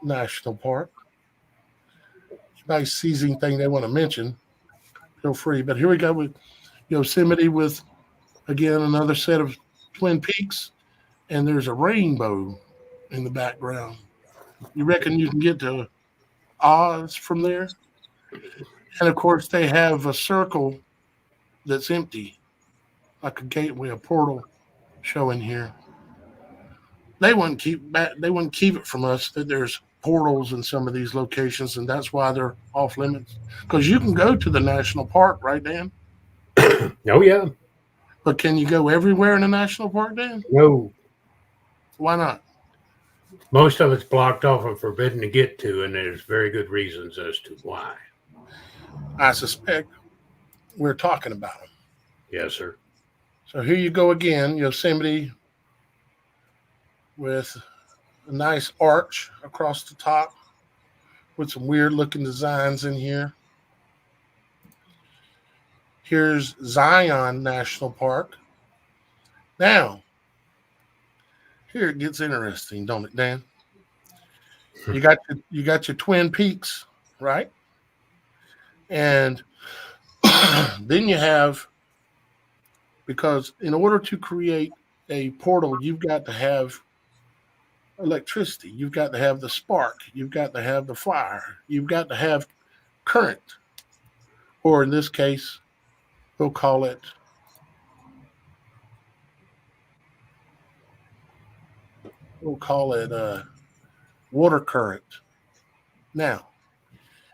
[SPEAKER 1] National Park. Anybody sees anything they want to mention, feel free. But here we go with Yosemite with, again, another set of Twin Peaks. And there's a rainbow in the background. You reckon you can get to Oz from there? And, of course, they have a circle that's empty, like a gateway, a portal showing here. They wouldn't keep it from us that there's portals in some of these locations, and that's why they're off limits. Because you can go to the national park, right, Dan?
[SPEAKER 2] Oh, yeah.
[SPEAKER 1] But can you go everywhere in the national park, Dan?
[SPEAKER 2] No.
[SPEAKER 1] Why not?
[SPEAKER 2] Most of it's blocked off and forbidden to get to, and there's very good reasons as to why.
[SPEAKER 1] I suspect we're talking about them.
[SPEAKER 2] Yes, sir.
[SPEAKER 1] So here you go again, Yosemite, with a nice arch across the top with some weird looking designs in here. Here's Zion National Park. Now, here it gets interesting, don't it, Dan? You got your Twin Peaks, right? And then you have, because in order to create a portal, you've got to have electricity, you've got to have the spark, you've got to have the fire, you've got to have current, or in this case, we'll call it water current. Now,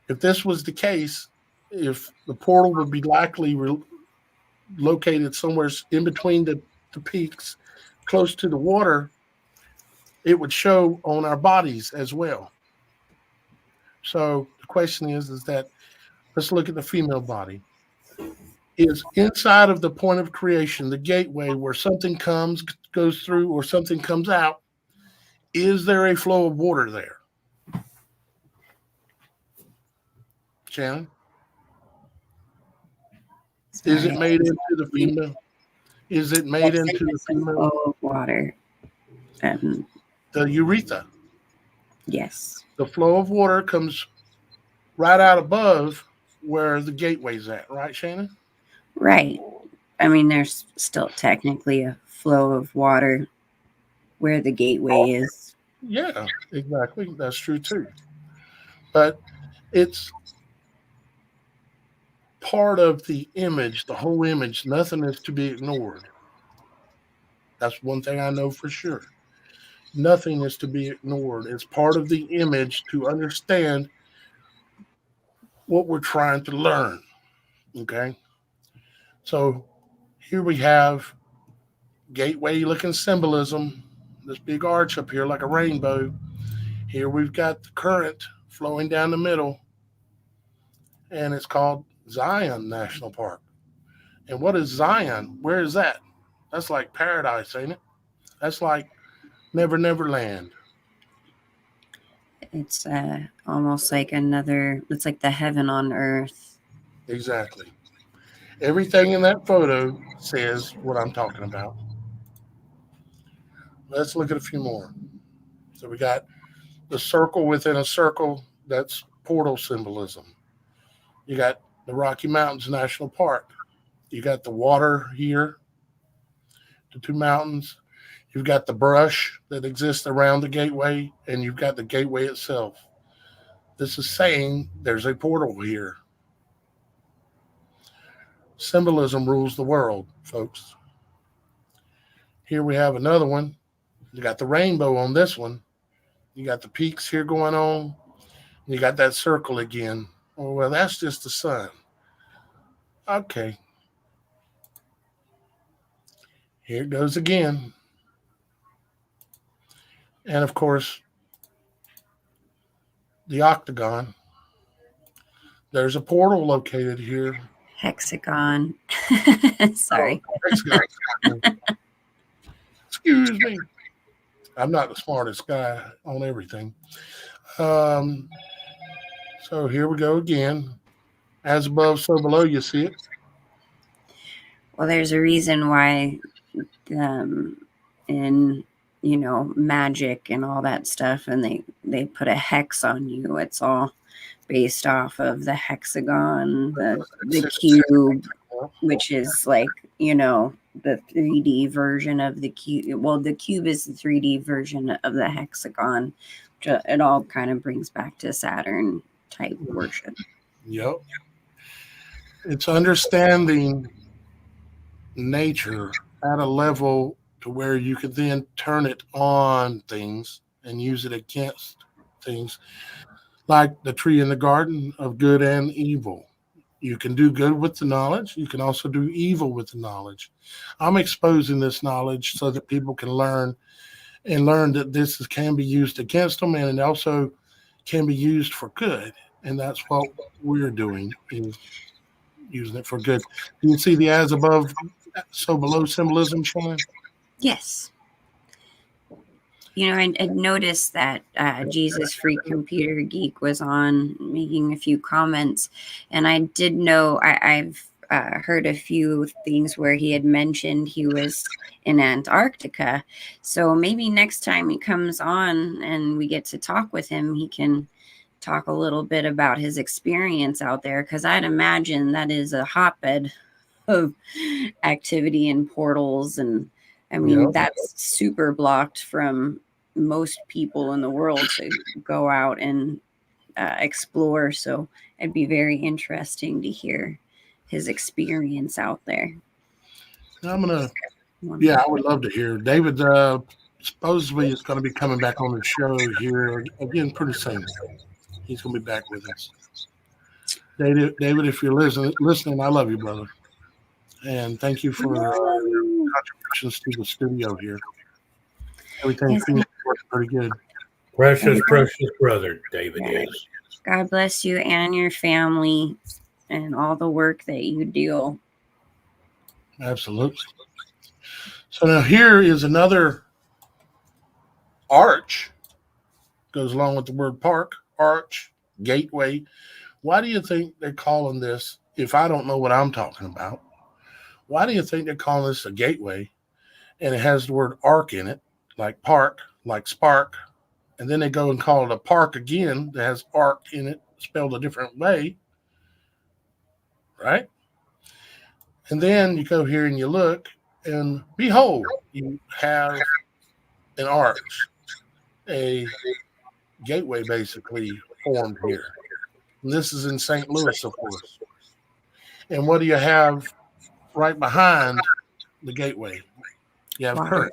[SPEAKER 1] if this was the case, if the portal would be likely located somewhere in between the peaks, close to the water, it would show on our bodies as well. So the question is that let's look at the female body. Is inside of the point of creation, the gateway where something goes through, or something comes out, is there a flow of water there? Shannon?
[SPEAKER 3] Sorry.
[SPEAKER 1] Is it made into the female? Is it made
[SPEAKER 3] Yes,
[SPEAKER 1] into the
[SPEAKER 3] it's a
[SPEAKER 1] female?
[SPEAKER 3] flow of water.
[SPEAKER 1] The urethra.
[SPEAKER 3] Yes.
[SPEAKER 1] The flow of water comes right out above where the gateway's at, right, Shannon?
[SPEAKER 3] Right. I mean, there's still technically a flow of water where the gateway is.
[SPEAKER 1] Yeah, exactly. That's true too. But it's part of the image, the whole image. Nothing is to be ignored. That's one thing I know for sure. Nothing is to be ignored. It's part of the image to understand what we're trying to learn. Okay. So here we have gateway looking symbolism, this big arch up here like a rainbow. Here we've got the current flowing down the middle, and it's called Zion National Park. And what is Zion? Where is that? That's like paradise, ain't it? That's like Never Never Land.
[SPEAKER 3] It's almost like it's like the heaven on earth.
[SPEAKER 1] Exactly. Everything in that photo says what I'm talking about. Let's look at a few more. So we got the circle within a circle. That's portal symbolism. You got the Rocky Mountains National Park. You got the water here, the two mountains. You've got the brush that exists around the gateway, and you've got the gateway itself. This is saying there's a portal here. Symbolism rules the world, folks. Here we have another one. You got the rainbow on this one. You got the peaks here going on. You got that circle again. Oh, well, that's just the sun. Okay. Here it goes again. And of course, the octagon. There's a portal located here.
[SPEAKER 3] Hexagon. Sorry.
[SPEAKER 1] Oh, hexagon. Excuse me. I'm not the smartest guy on everything. So here we go again. As above, so below, you see it?
[SPEAKER 3] Well, there's a reason why in magic and all that stuff, and they put a hex on you. It's all based off of the hexagon, the cube, which is like, the 3D version of the cube. Well, the cube is the 3D version of the hexagon. It all kind of brings back to Saturn type worship.
[SPEAKER 1] Yep. It's understanding nature at a level to where you can then turn it on things and use it against things, like the tree in the garden of good and evil. You can do good with the knowledge. You can also do evil with the knowledge. I'm exposing this knowledge so that people can learn that this can be used against them, and it also can be used for good. And that's what we're doing, is using it for good. Do you see the as above, so below symbolism, Shannon?
[SPEAKER 3] Yes. I noticed that Jesus Free Computer Geek was on making a few comments, and I did know I've heard a few things where he had mentioned he was in Antarctica. So maybe next time he comes on and we get to talk with him, he can talk a little bit about his experience out there, because I'd imagine that is a hotbed of activity in portals. And I mean, that's super blocked from most people in the world to go out and explore. So it'd be very interesting to hear his experience out there.
[SPEAKER 1] I would love to hear. David supposedly is going to be coming back on the show here again pretty soon. He's going to be back with us. David, if you're listening, I love you, brother. And thank you for your contributions to the studio here. Everything seems to work pretty good.
[SPEAKER 2] Precious brother, David is.
[SPEAKER 3] God bless you and your family and all the work that you do.
[SPEAKER 1] Absolutely. So now here is another arch. Goes along with the word park, arch, gateway. Why do you think they're calling this, if I don't know what I'm talking about, why do you think they're calling this a gateway? And it has the word arc in it, like park, like spark. And then they go and call it a park again that has arc in it, spelled a different way. Right? And then you go here and you look, and behold, you have an arch, a gateway basically formed here. And this is in St. Louis, of course. And what do you have right behind the gateway? You have current.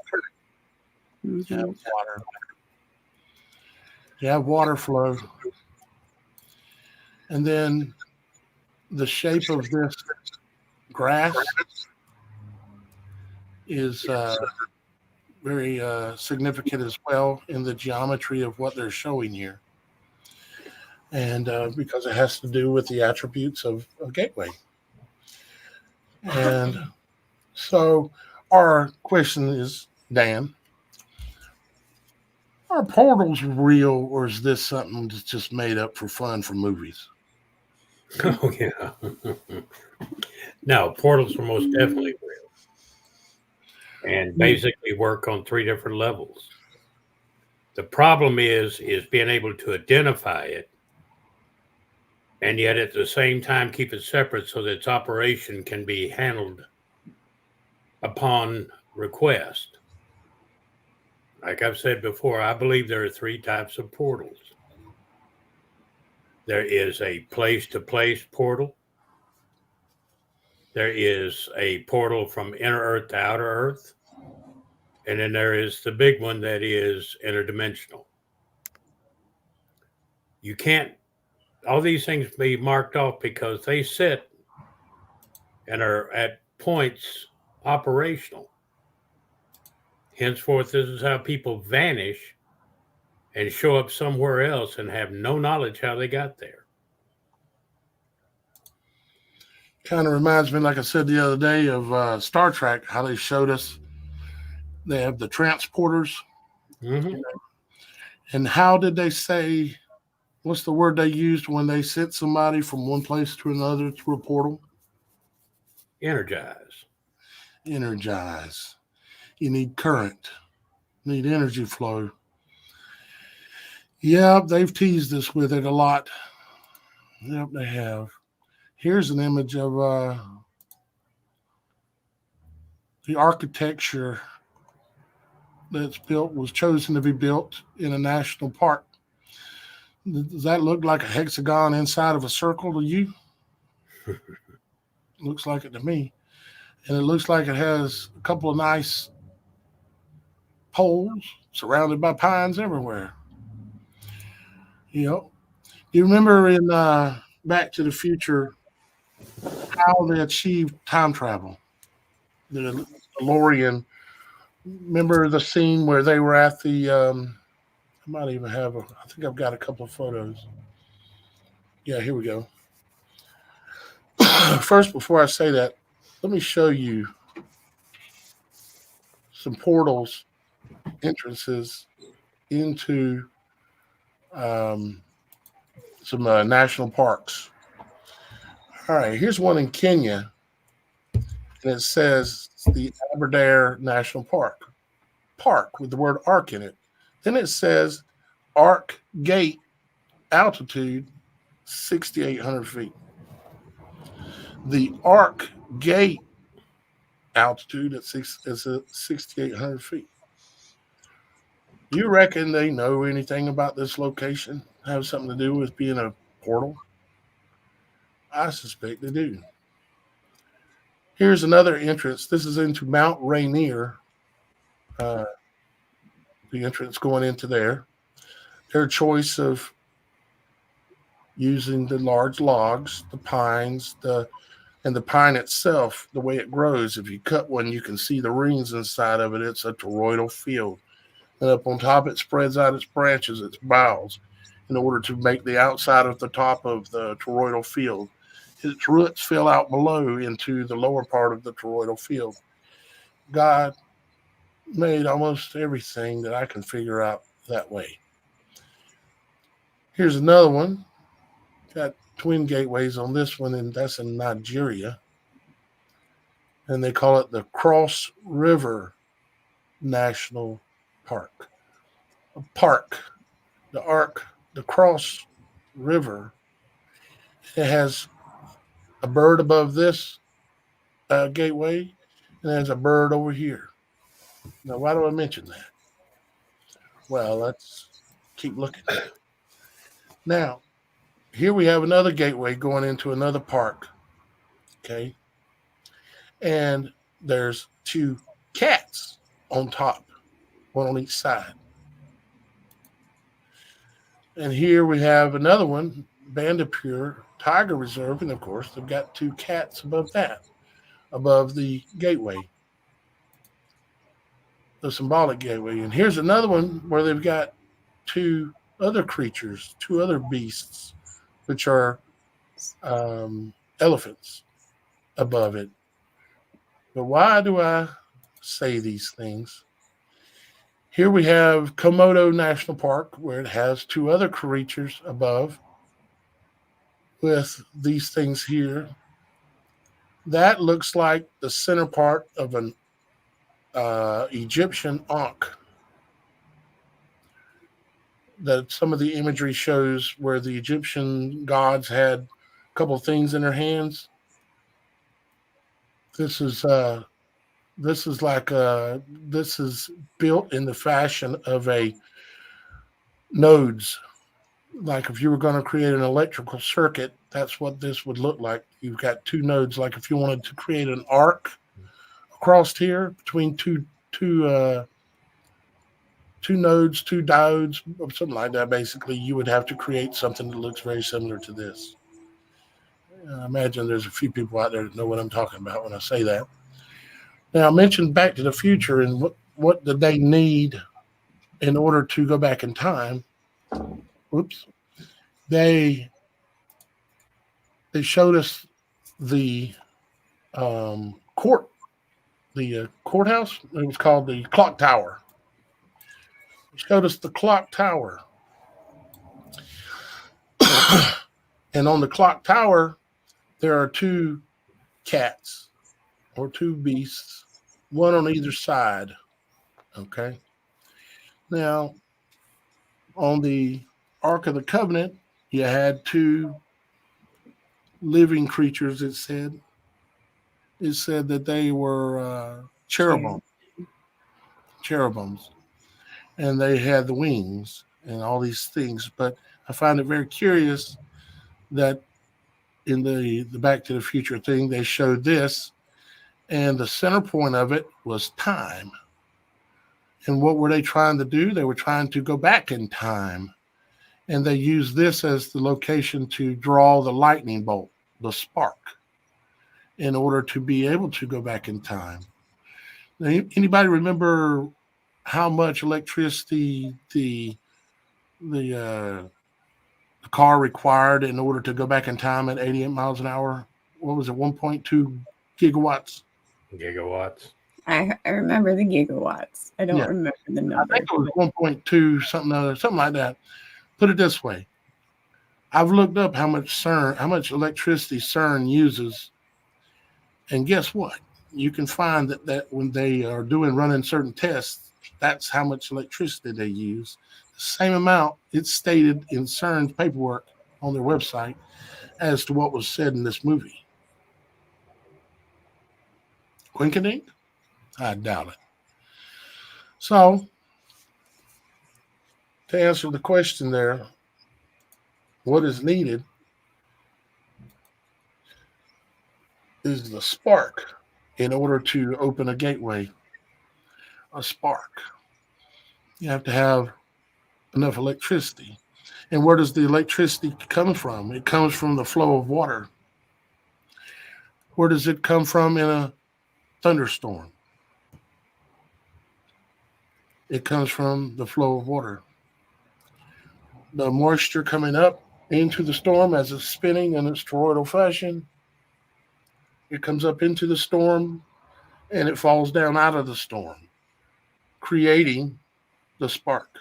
[SPEAKER 1] You have water. You have water flow. And then the shape of this grass is very significant as well in the geometry of what they're showing here. And because it has to do with the attributes of a gateway. And so our question is, Dan, are portals real, or is this something that's just made up for fun for movies?
[SPEAKER 2] Oh, yeah. No, portals are most definitely real. And basically work on 3 different levels. The problem is being able to identify it, and yet at the same time keep it separate so that its operation can be handled upon request. Like I've said before, I believe there are 3 types of portals. There is a place-to-place portal. There is a portal from inner Earth to outer Earth. And then there is the big one that is interdimensional. You can't, all these things be marked off because they sit and are at points operational. Henceforth, this is how people vanish and show up somewhere else and have no knowledge how they got there.
[SPEAKER 1] Kind of reminds me, like I said the other day, of Star Trek, how they showed us they have the transporters.
[SPEAKER 2] Mm-hmm.
[SPEAKER 1] And how did they say, what's the word they used when they sent somebody from one place to another through a portal?
[SPEAKER 2] Energize.
[SPEAKER 1] Energize. You need current. You need energy flow. Yep, they've teased us with it a lot. Yep, they have. Here's an image of the architecture that's was chosen to be built in a national park. Does that look like a hexagon inside of a circle to you? Looks like it to me. And it looks like it has a couple of nice poles surrounded by pines everywhere. You know, do you remember in Back to the Future how they achieved time travel? The DeLorean. Remember the scene where they were at the I might even have I think I've got a couple of photos. Yeah, here we go. First, before I say that, let me show you some portals, entrances into some national parks. All right, here's one in Kenya. and it says the Aberdare National Park with the word arc in it. Then it says arc gate altitude 6,800 feet. The arc gate altitude is 6,800 feet. You reckon they know anything about this location? Have something to do with being a portal? I suspect they do. Here's another entrance. This is into Mount Rainier. The entrance going into there. Their choice of using the large logs, the pines, and the pine itself, the way it grows. If you cut one, you can see the rings inside of it. It's a toroidal field. And up on top, it spreads out its branches, its boughs, in order to make the outside of the top of the toroidal field. Its roots fill out below into the lower part of the toroidal field. God made almost everything that I can figure out that way. Here's another one. Got twin gateways on this one, and that's in Nigeria. And they call it the Cross River National Park. A park. The Cross River. It has a bird above this gateway, and there's a bird over here. Now, why do I mention that? Well, let's keep looking. Now, here we have another gateway going into another park. Okay. And there's two cats on top, one on each side. And here we have another one, Bandipure Tiger Reserve. And of course, they've got two cats above that, above the gateway, the symbolic gateway. And here's another one where they've got two other creatures, two other beasts, which are elephants above it. But why do I say these things? Here we have Komodo National Park, where it has two other creatures above with these things here. That looks like the center part of an Egyptian ankh. That some of the imagery shows where the Egyptian gods had a couple of things in their hands. This is built in the fashion of a nodes. Like if you were going to create an electrical circuit, that's what this would look like. You've got two nodes. Like if you wanted to create an arc across here between two nodes, two diodes, or something like that. Basically, you would have to create something that looks very similar to this. I imagine there's a few people out there that know what I'm talking about when I say that. Now, I mentioned Back to the Future and what did they need in order to go back in time. Oops. They showed us the courthouse. It was called the clock tower. They showed us the clock tower. And on the clock tower, there are two cats or two beasts, one on either side. Okay. Now, on the Ark of the Covenant, you had two living creatures, it said. It said that they were cherubims. And they had the wings and all these things. But I find it very curious that in the Back to the Future thing, they showed this, and the center point of it was time. And what were they trying to do? They were trying to go back in time. And they used this as the location to draw the lightning bolt, the spark, in order to be able to go back in time. Now, anybody remember how much electricity the car required in order to go back in time at 88 miles an hour? What was it, 1.2 gigawatts?
[SPEAKER 2] Gigawatts.
[SPEAKER 3] I remember the gigawatts. I don't remember the number.
[SPEAKER 1] I think it was 1.2 something like that. Put it this way. I've looked up how much electricity CERN uses, and guess what? you can find that when they are running certain tests, that's how much electricity they use. The same amount it's stated in CERN's paperwork on their website as to what was said in this movie. Quinkadink? I doubt it. So, to answer the question there, what is needed is the spark in order to open a gateway. A spark. You have to have enough electricity. And where does the electricity come from? It comes from the flow of water. Where does it come from in a thunderstorm? It comes from the flow of water. The moisture coming up into the storm as it's spinning in its toroidal fashion, it comes up into the storm and it falls down out of the storm, creating the spark.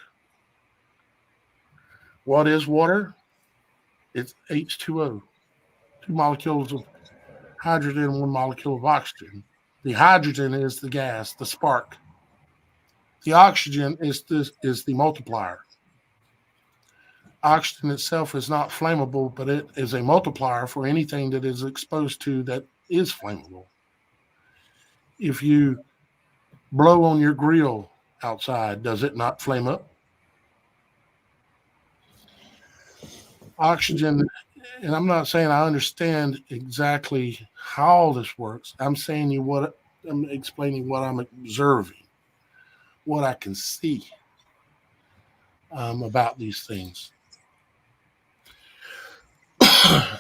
[SPEAKER 1] What is water? It's H2O, 2 molecules of hydrogen and 1 molecule of oxygen. The hydrogen is the gas, the spark. The oxygen is the multiplier. Oxygen itself is not flammable, but it is a multiplier for anything that is exposed to that is flammable. If you blow on your grill outside, does it not flame up? Oxygen, and I'm not saying I understand exactly how this works. I'm explaining what I'm observing, what I can see about these things.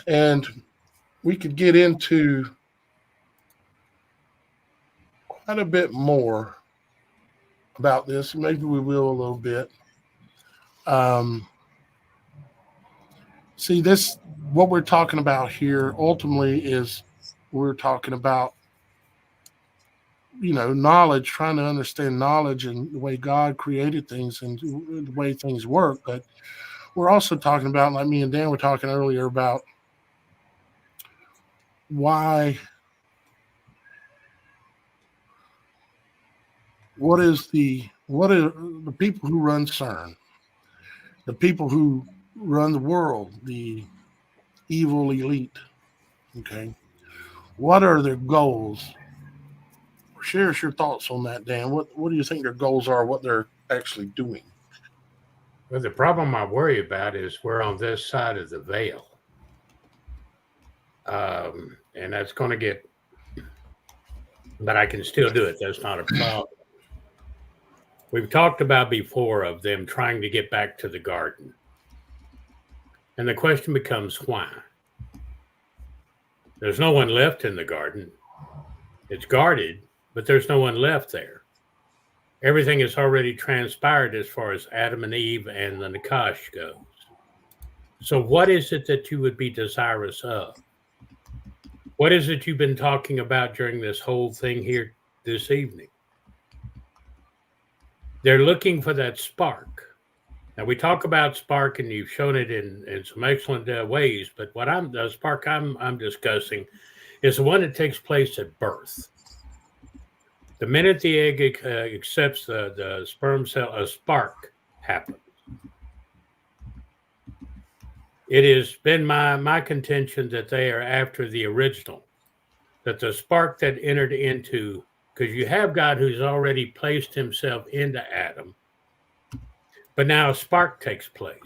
[SPEAKER 1] And we could get into quite a bit more about this. Maybe we will a little bit. See, what we're talking about here ultimately is we're talking about, knowledge, trying to understand knowledge and the way God created things and the way things work. But we're also talking about, like me and Dan were talking earlier, about what are the people who run CERN, the people who run the world, the evil elite, okay? What are their goals? Share us your thoughts on that, Dan. What do you think their goals are, what they're actually doing?
[SPEAKER 2] Well, the problem I worry about is we're on this side of the veil. And that's going to get, but I can still do it. That's not a problem. We've talked about before of them trying to get back to the garden. And the question becomes why? There's no one left in the garden. It's guarded, but there's no one left there. Everything has already transpired as far as Adam and Eve and the Nakash goes. So what is it that you would be desirous of? What is it you've been talking about during this whole thing here this evening? They're looking for that spark. Now, we talk about spark, and you've shown it in some excellent ways, but the spark I'm discussing is the one that takes place at birth. The minute the egg accepts the sperm cell, a spark happens. It has been my contention that they are after the original, that the spark that entered into, because you have God who's already placed himself into Adam, but now a spark takes place.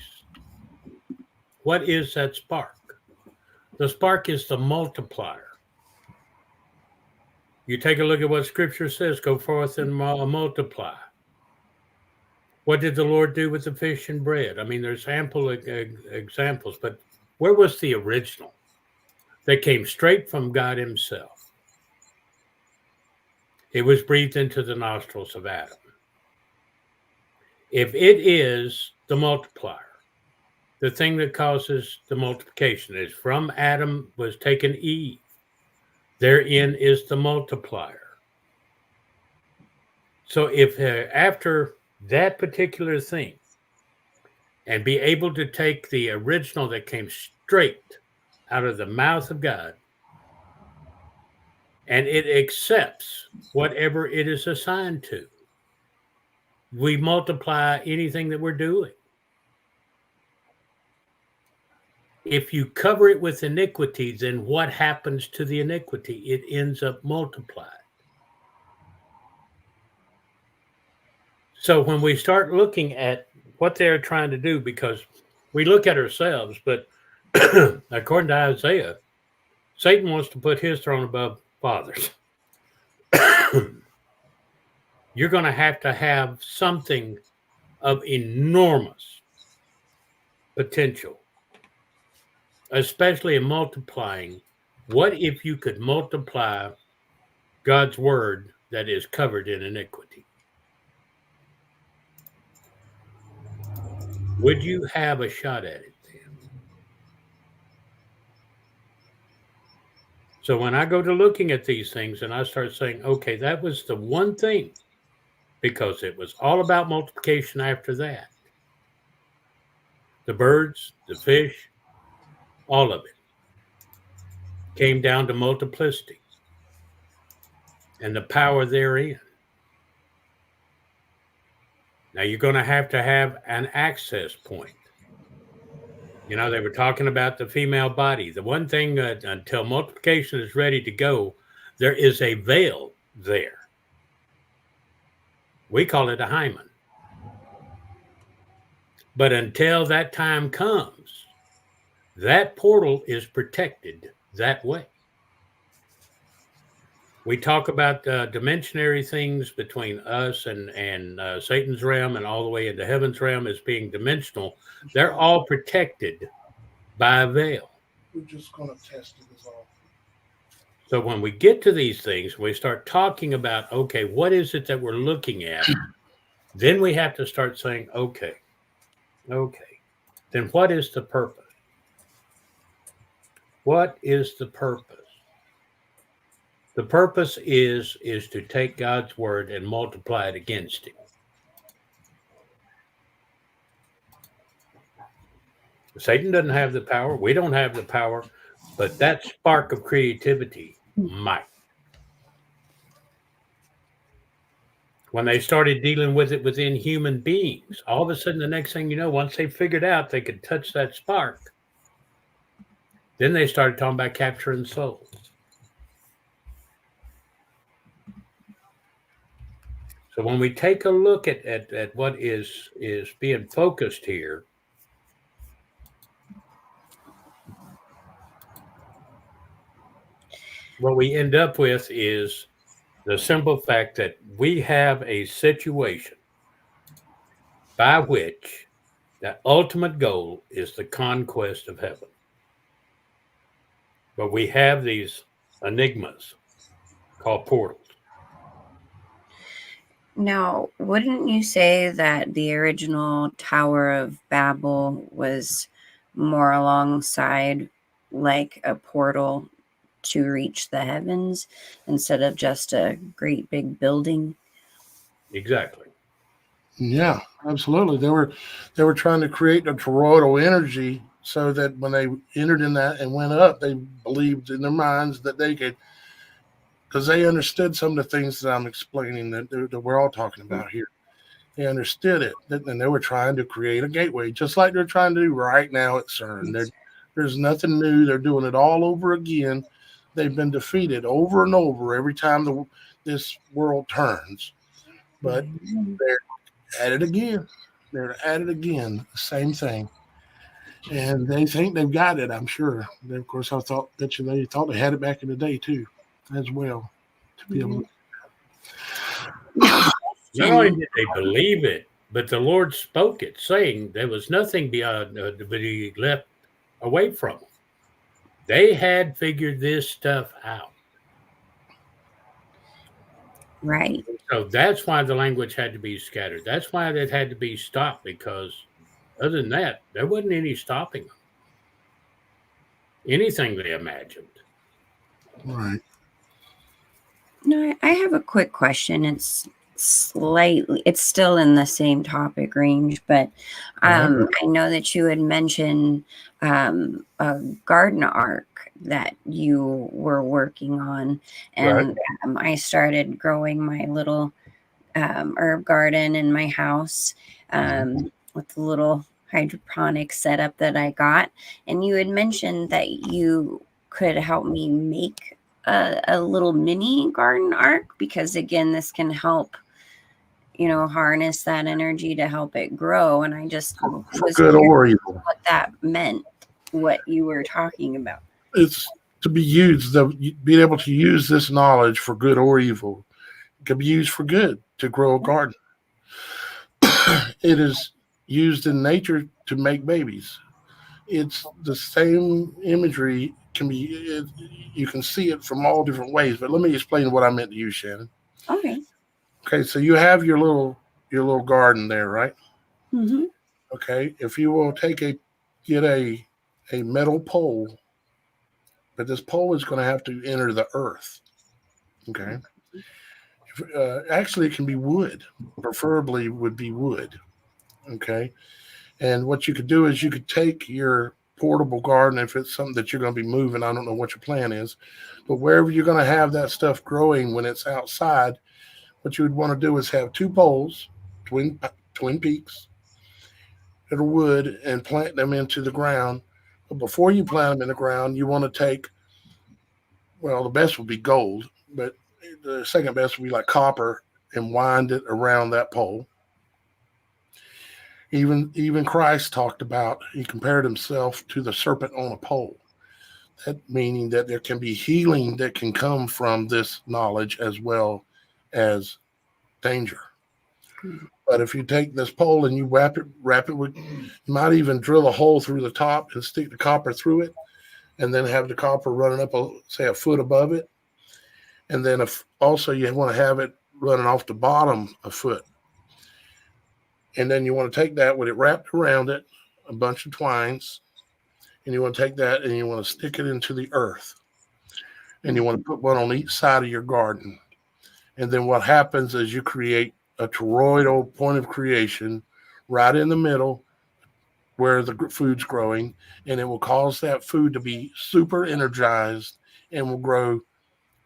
[SPEAKER 2] What is that spark? The spark is the multiplier. You take a look at what Scripture says, go forth and multiply. What did the Lord do with the fish and bread? I mean, there's ample examples, but where was the original? That came straight from God himself. It was breathed into the nostrils of Adam. If it is the multiplier, the thing that causes the multiplication is from Adam was taken Eve. Therein is the multiplier. So if after that particular thing and be able to take the original that came straight out of the mouth of God and it accepts whatever it is assigned to. We multiply anything that we're doing. If you cover it with iniquity, then what happens to the iniquity? It ends up multiplied. So when we start looking at what they're trying to do, because we look at ourselves, but according to Isaiah, Satan wants to put his throne above Father's. You're going to have something of enormous potential, especially in multiplying. What if you could multiply God's word that is covered in iniquity? Would you have a shot at it then? So when I go to looking at these things and I start saying, okay, that was the one thing, because it was all about multiplication after that. The birds, the fish, all of it came down to multiplicity and the power therein. Now you're going to have an access point. You know, they were talking about the female body. The one thing until multiplication is ready to go, there is a veil there. We call it a hymen. But until that time comes, that portal is protected that way. We talk about dimensionary things between us and Satan's realm and all the way into heaven's realm as being dimensional. They're all protected by a veil.
[SPEAKER 1] We're just going to test it as all.
[SPEAKER 2] So when we get to these things, we start talking about, okay, what is it that we're looking at? Then we have to start saying, okay, then what is the purpose? What is the purpose? The purpose is to take God's word and multiply it against him. Satan doesn't have the power. We don't have the power, but that spark of creativity might. When they started dealing with it within human beings, all of a sudden, the next thing you know, once they figured out they could touch that spark, then they started talking about capturing souls. So when we take a look at what is being focused here, what we end up with is the simple fact that we have a situation by which the ultimate goal is the conquest of heaven. But we have these enigmas called portals.
[SPEAKER 3] Now, wouldn't you say that the original Tower of Babel was more alongside like a portal to reach the heavens instead of just a great big building?
[SPEAKER 2] Exactly.
[SPEAKER 1] Yeah, absolutely. They were trying to create a toroidal energy so that when they entered in that and went up, they believed in their minds that they could, because they understood some of the things that I'm explaining that we're all talking about here. They understood it, and they were trying to create a gateway, just like they're trying to do right now at CERN. There's nothing new. They're doing it all over again. They've been defeated over and over every time this world turns. But they're at it again. They're at it again. Same thing. And they think they've got it, I'm sure. And of course, they thought they had it back in the day, too, as well. To be able to.
[SPEAKER 2] Not only did they believe it, but the Lord spoke it, saying there was nothing beyond that he left away from them. They had figured this stuff out.
[SPEAKER 3] Right.
[SPEAKER 2] So that's why the language had to be scattered. That's why it had to be stopped, because other than that, there wasn't any stopping them. Anything they imagined.
[SPEAKER 1] Right.
[SPEAKER 3] No, I have a quick question. It's slightly, it's still in the same topic range, but I know that you had mentioned a garden arc that you were working on, and I started growing my little herb garden in my house with the little hydroponic setup that I got. And you had mentioned that you could help me make a little mini garden arc, because again, this can help, harness that energy to help it grow. And I just
[SPEAKER 1] for
[SPEAKER 3] was
[SPEAKER 1] good
[SPEAKER 3] curious
[SPEAKER 1] or evil.
[SPEAKER 3] what that meant, what you were talking about.
[SPEAKER 1] It's to be used, being able to use this knowledge for good or evil. It can be used for good to grow a garden. It is used in nature to make babies. It's the same imagery you can see it from all different ways. But let me explain what I meant to you, Shannon.
[SPEAKER 3] Okay.
[SPEAKER 1] Okay, so you have your little garden there, right?
[SPEAKER 3] Mm-hmm.
[SPEAKER 1] Okay, if you will get a metal pole, but this pole is going to have to enter the earth. Okay, actually, it can be wood. Preferably, would be wood. Okay, and what you could do is you could take your portable garden, if it's something that you're going to be moving. I don't know what your plan is, but wherever you're going to have that stuff growing when it's outside, what you would want to do is have two poles, twin peaks, that are wood, and plant them into the ground. But before you plant them in the ground, you want to take, well, the best would be gold, but the second best would be like copper, and wind it around that pole. Even Christ talked about, he compared himself to the serpent on a pole. That meaning that there can be healing that can come from this knowledge as well as danger. But if you take this pole and you wrap it with, you might even drill a hole through the top and stick the copper through it, and then have the copper running up, say, a foot above it. And then also you want to have it running off the bottom a foot. And then you want to take that with it wrapped around it, a bunch of twines, and you want to take that and you want to stick it into the earth. And you want to put one on each side of your garden. And then what happens is you create a toroidal point of creation right in the middle where the food's growing, and it will cause that food to be super energized and will grow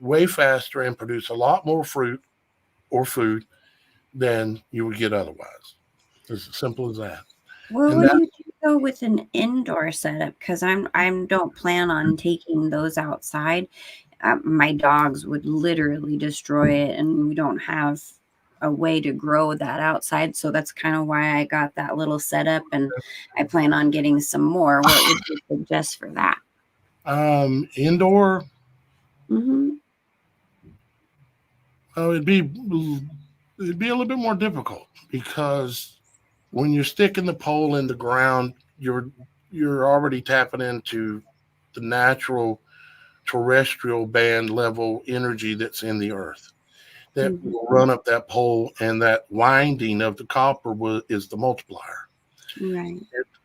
[SPEAKER 1] way faster and produce a lot more fruit or food than you would get otherwise. It's as simple as that.
[SPEAKER 3] Well,
[SPEAKER 1] And
[SPEAKER 3] would
[SPEAKER 1] that,
[SPEAKER 3] you go with an indoor setup? Because I don't plan on taking those outside. My dogs would literally destroy it, and we don't have a way to grow that outside. So that's kind of why I got that little setup, and I plan on getting some more. What would you suggest for that?
[SPEAKER 1] indoor,
[SPEAKER 3] Mm-hmm.
[SPEAKER 1] it'd be a little bit more difficult, because when you're sticking the pole in the ground, you're already tapping into the natural terrestrial band level energy that's in the earth that will run up that pole, and that winding of the copper is the multiplier.
[SPEAKER 3] Right.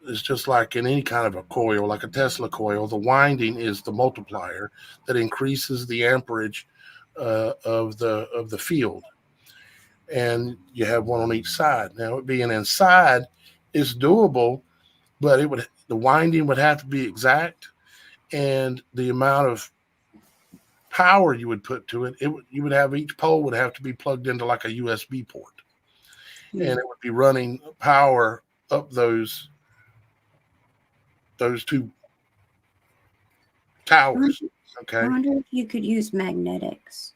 [SPEAKER 1] It's just like in any kind of a coil, like a Tesla coil, the winding is the multiplier that increases the amperage of the field. And you have one on each side. Now, it being inside is doable, but the winding would have to be exact, and the amount of power you would put to it, you would have, each pole would have to be plugged into like a USB port, and it would be running power up those two towers. Okay.
[SPEAKER 3] I wonder if you could use magnetics,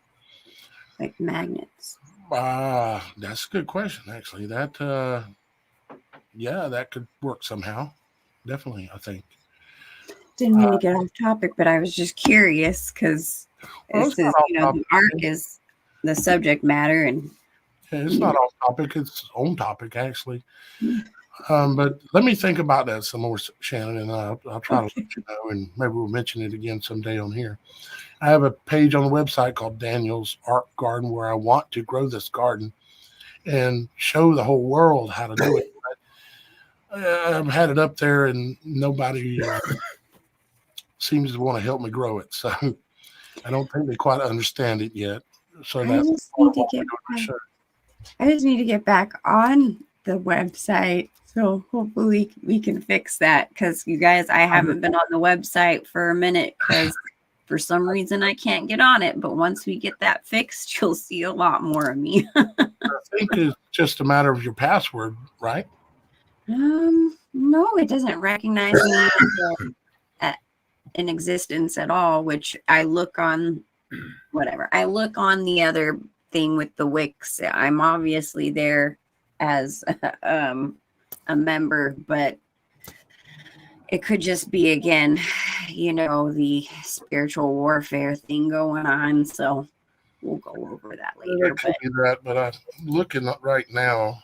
[SPEAKER 3] like magnets.
[SPEAKER 1] That's a good question, actually. That that could work somehow. Definitely, I think.
[SPEAKER 3] Didn't mean to get off topic, but I was just curious because this is, the arc is the subject matter, and
[SPEAKER 1] it's not off topic; it's on topic, actually. But let me think about that some more, Shannon, and I'll try to let you know, and maybe we'll mention it again someday on here. I have a page on the website called Daniel's Arc Garden, where I want to grow this garden and show the whole world how to do it. I've had it up there, and nobody seems to want to help me grow it. So I don't think they quite understand it yet. So
[SPEAKER 3] I just need to get I just need to get back on the website. So hopefully we can fix that, because you guys, I haven't been on the website for a minute because for some reason I can't get on it. But once we get that fixed, you'll see a lot more of me.
[SPEAKER 1] I think it's just a matter of your password, right?
[SPEAKER 3] No, it doesn't recognize me in existence at all, which I look on whatever. I look on the other thing with the Wix. I'm obviously there as a member, but it could just be, again, the spiritual warfare thing going on. So we'll go over that later.
[SPEAKER 1] It could be that, but I'm looking up right now.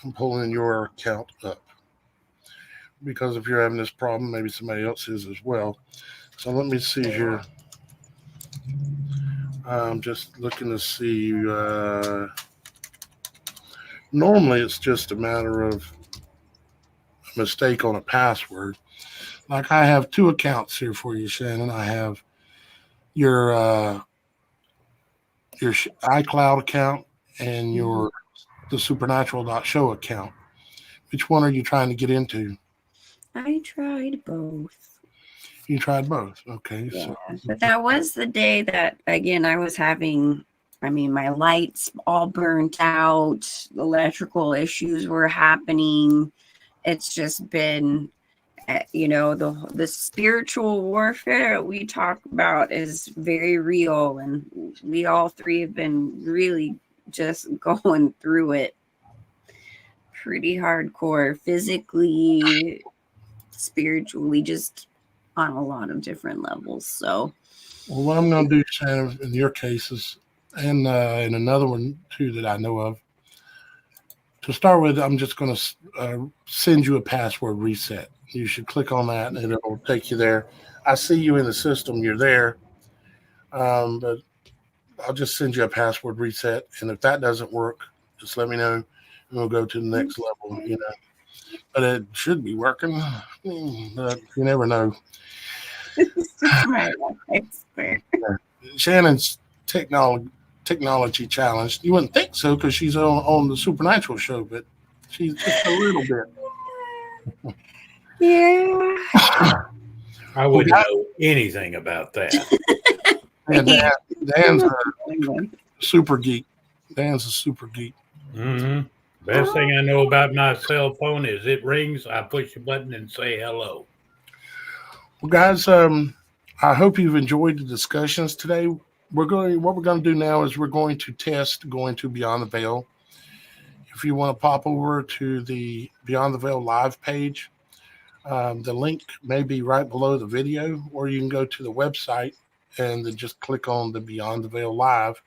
[SPEAKER 1] I'm pulling your account up because if you're having this problem, maybe somebody else is as well. So let me see here. I'm just looking to see. Normally, it's just a matter of a mistake on a password. Like I have two accounts here for you, Shannon. I have your iCloud account and your TheSupernatural.Show account. Which one are you trying to get into?
[SPEAKER 3] I tried both.
[SPEAKER 1] You tried both. Okay.
[SPEAKER 3] Yeah, but that was the day that, again, I was having, my lights all burnt out, electrical issues were happening. It's just been, the spiritual warfare we talk about is very real, and we all three have been really just going through it pretty hardcore, physically, spiritually, just on a lot of different levels. So,
[SPEAKER 1] well, what I'm going to do, Shannon, in your cases, and in another one too that I know of, to start with, I'm just going to send you a password reset. You should click on that, and it'll take you there. I see you in the system; you're there, but I'll just send you a password reset, and if that doesn't work, just let me know, and we'll go to the next level. But it should be working. But you never know. Shannon's technology challenged. You wouldn't think so because she's on the Supernatural show, but she's just a little bit.
[SPEAKER 3] Yeah.
[SPEAKER 2] I wouldn't know anything about that.
[SPEAKER 1] And Dan's a super geek. Dan's a super geek.
[SPEAKER 2] Mm-hmm. Best thing I know about my cell phone is it rings, I push a button and say hello.
[SPEAKER 1] Well, guys, I hope you've enjoyed the discussions today. What we're going to do now is we're going to test going to Beyond the Veil. If you want to pop over to the Beyond the Veil live page, the link may be right below the video, or you can go to the website and then just click on the Beyond the Veil live,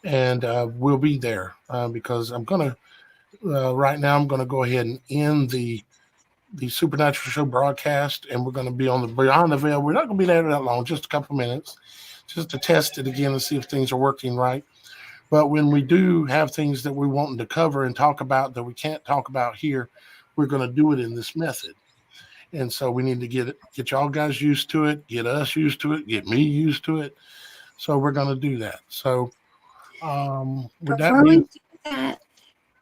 [SPEAKER 1] and we'll be there because I'm going to right now I'm going to go ahead and end the Supernatural Show broadcast, and we're going to be on the Beyond the Veil. We're not going to be there that long, just a couple minutes, just to test it again and see if things are working right. But when we do have things that we want to cover and talk about that we can't talk about here, we're going to do it in this method. And so we need to get y'all guys used to it, get us used to it, get me used to it. So we're going to do that. So
[SPEAKER 3] before we do that,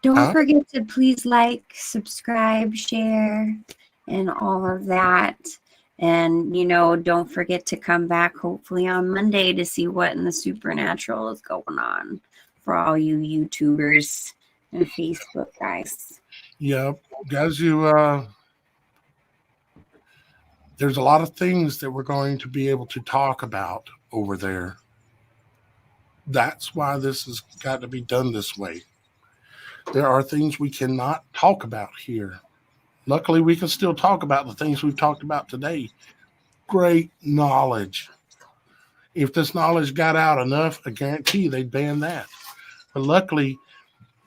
[SPEAKER 3] don't forget to please like, subscribe, share, and all of that. And, don't forget to come back hopefully on Monday to see what in the Supernatural is going on for all you YouTubers and Facebook guys.
[SPEAKER 1] Yeah, guys, there's a lot of things that we're going to be able to talk about over there. That's why this has got to be done this way. There are things we cannot talk about here. Luckily, we can still talk about the things we've talked about today. Great knowledge. If this knowledge got out enough, I guarantee they'd ban that. But luckily,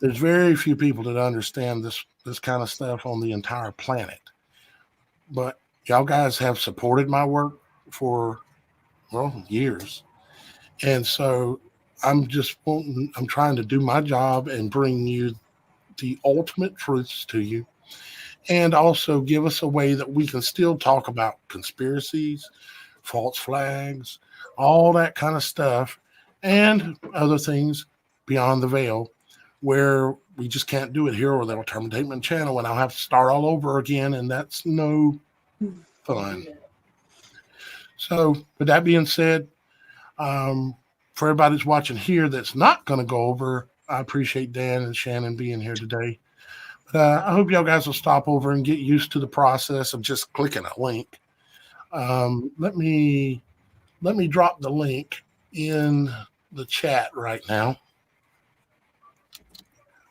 [SPEAKER 1] there's very few people that understand this kind of stuff on the entire planet. But y'all guys have supported my work for, years. And so I'm trying to do my job and bring you the ultimate truths to you, and also give us a way that we can still talk about conspiracies, false flags, all that kind of stuff, and other things beyond the veil where we just can't do it here, or they'll terminate my channel and I'll have to start all over again, and that's no fun. So with that being said, for everybody that's watching here that's not going to go over, I appreciate Dan and Shannon being here today. But I hope y'all guys will stop over and get used to the process of just clicking a link. Let me drop the link in the chat right now,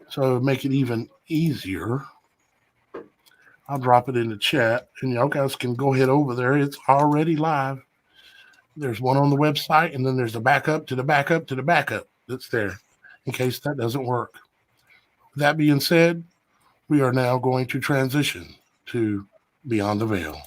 [SPEAKER 1] so make it even easier. I'll drop it in the chat, and y'all guys can go ahead over there. It's already live. There's one on the website, and then there's the backup to the backup to the backup that's there in case that doesn't work. That being said, we are now going to transition to Beyond the Veil.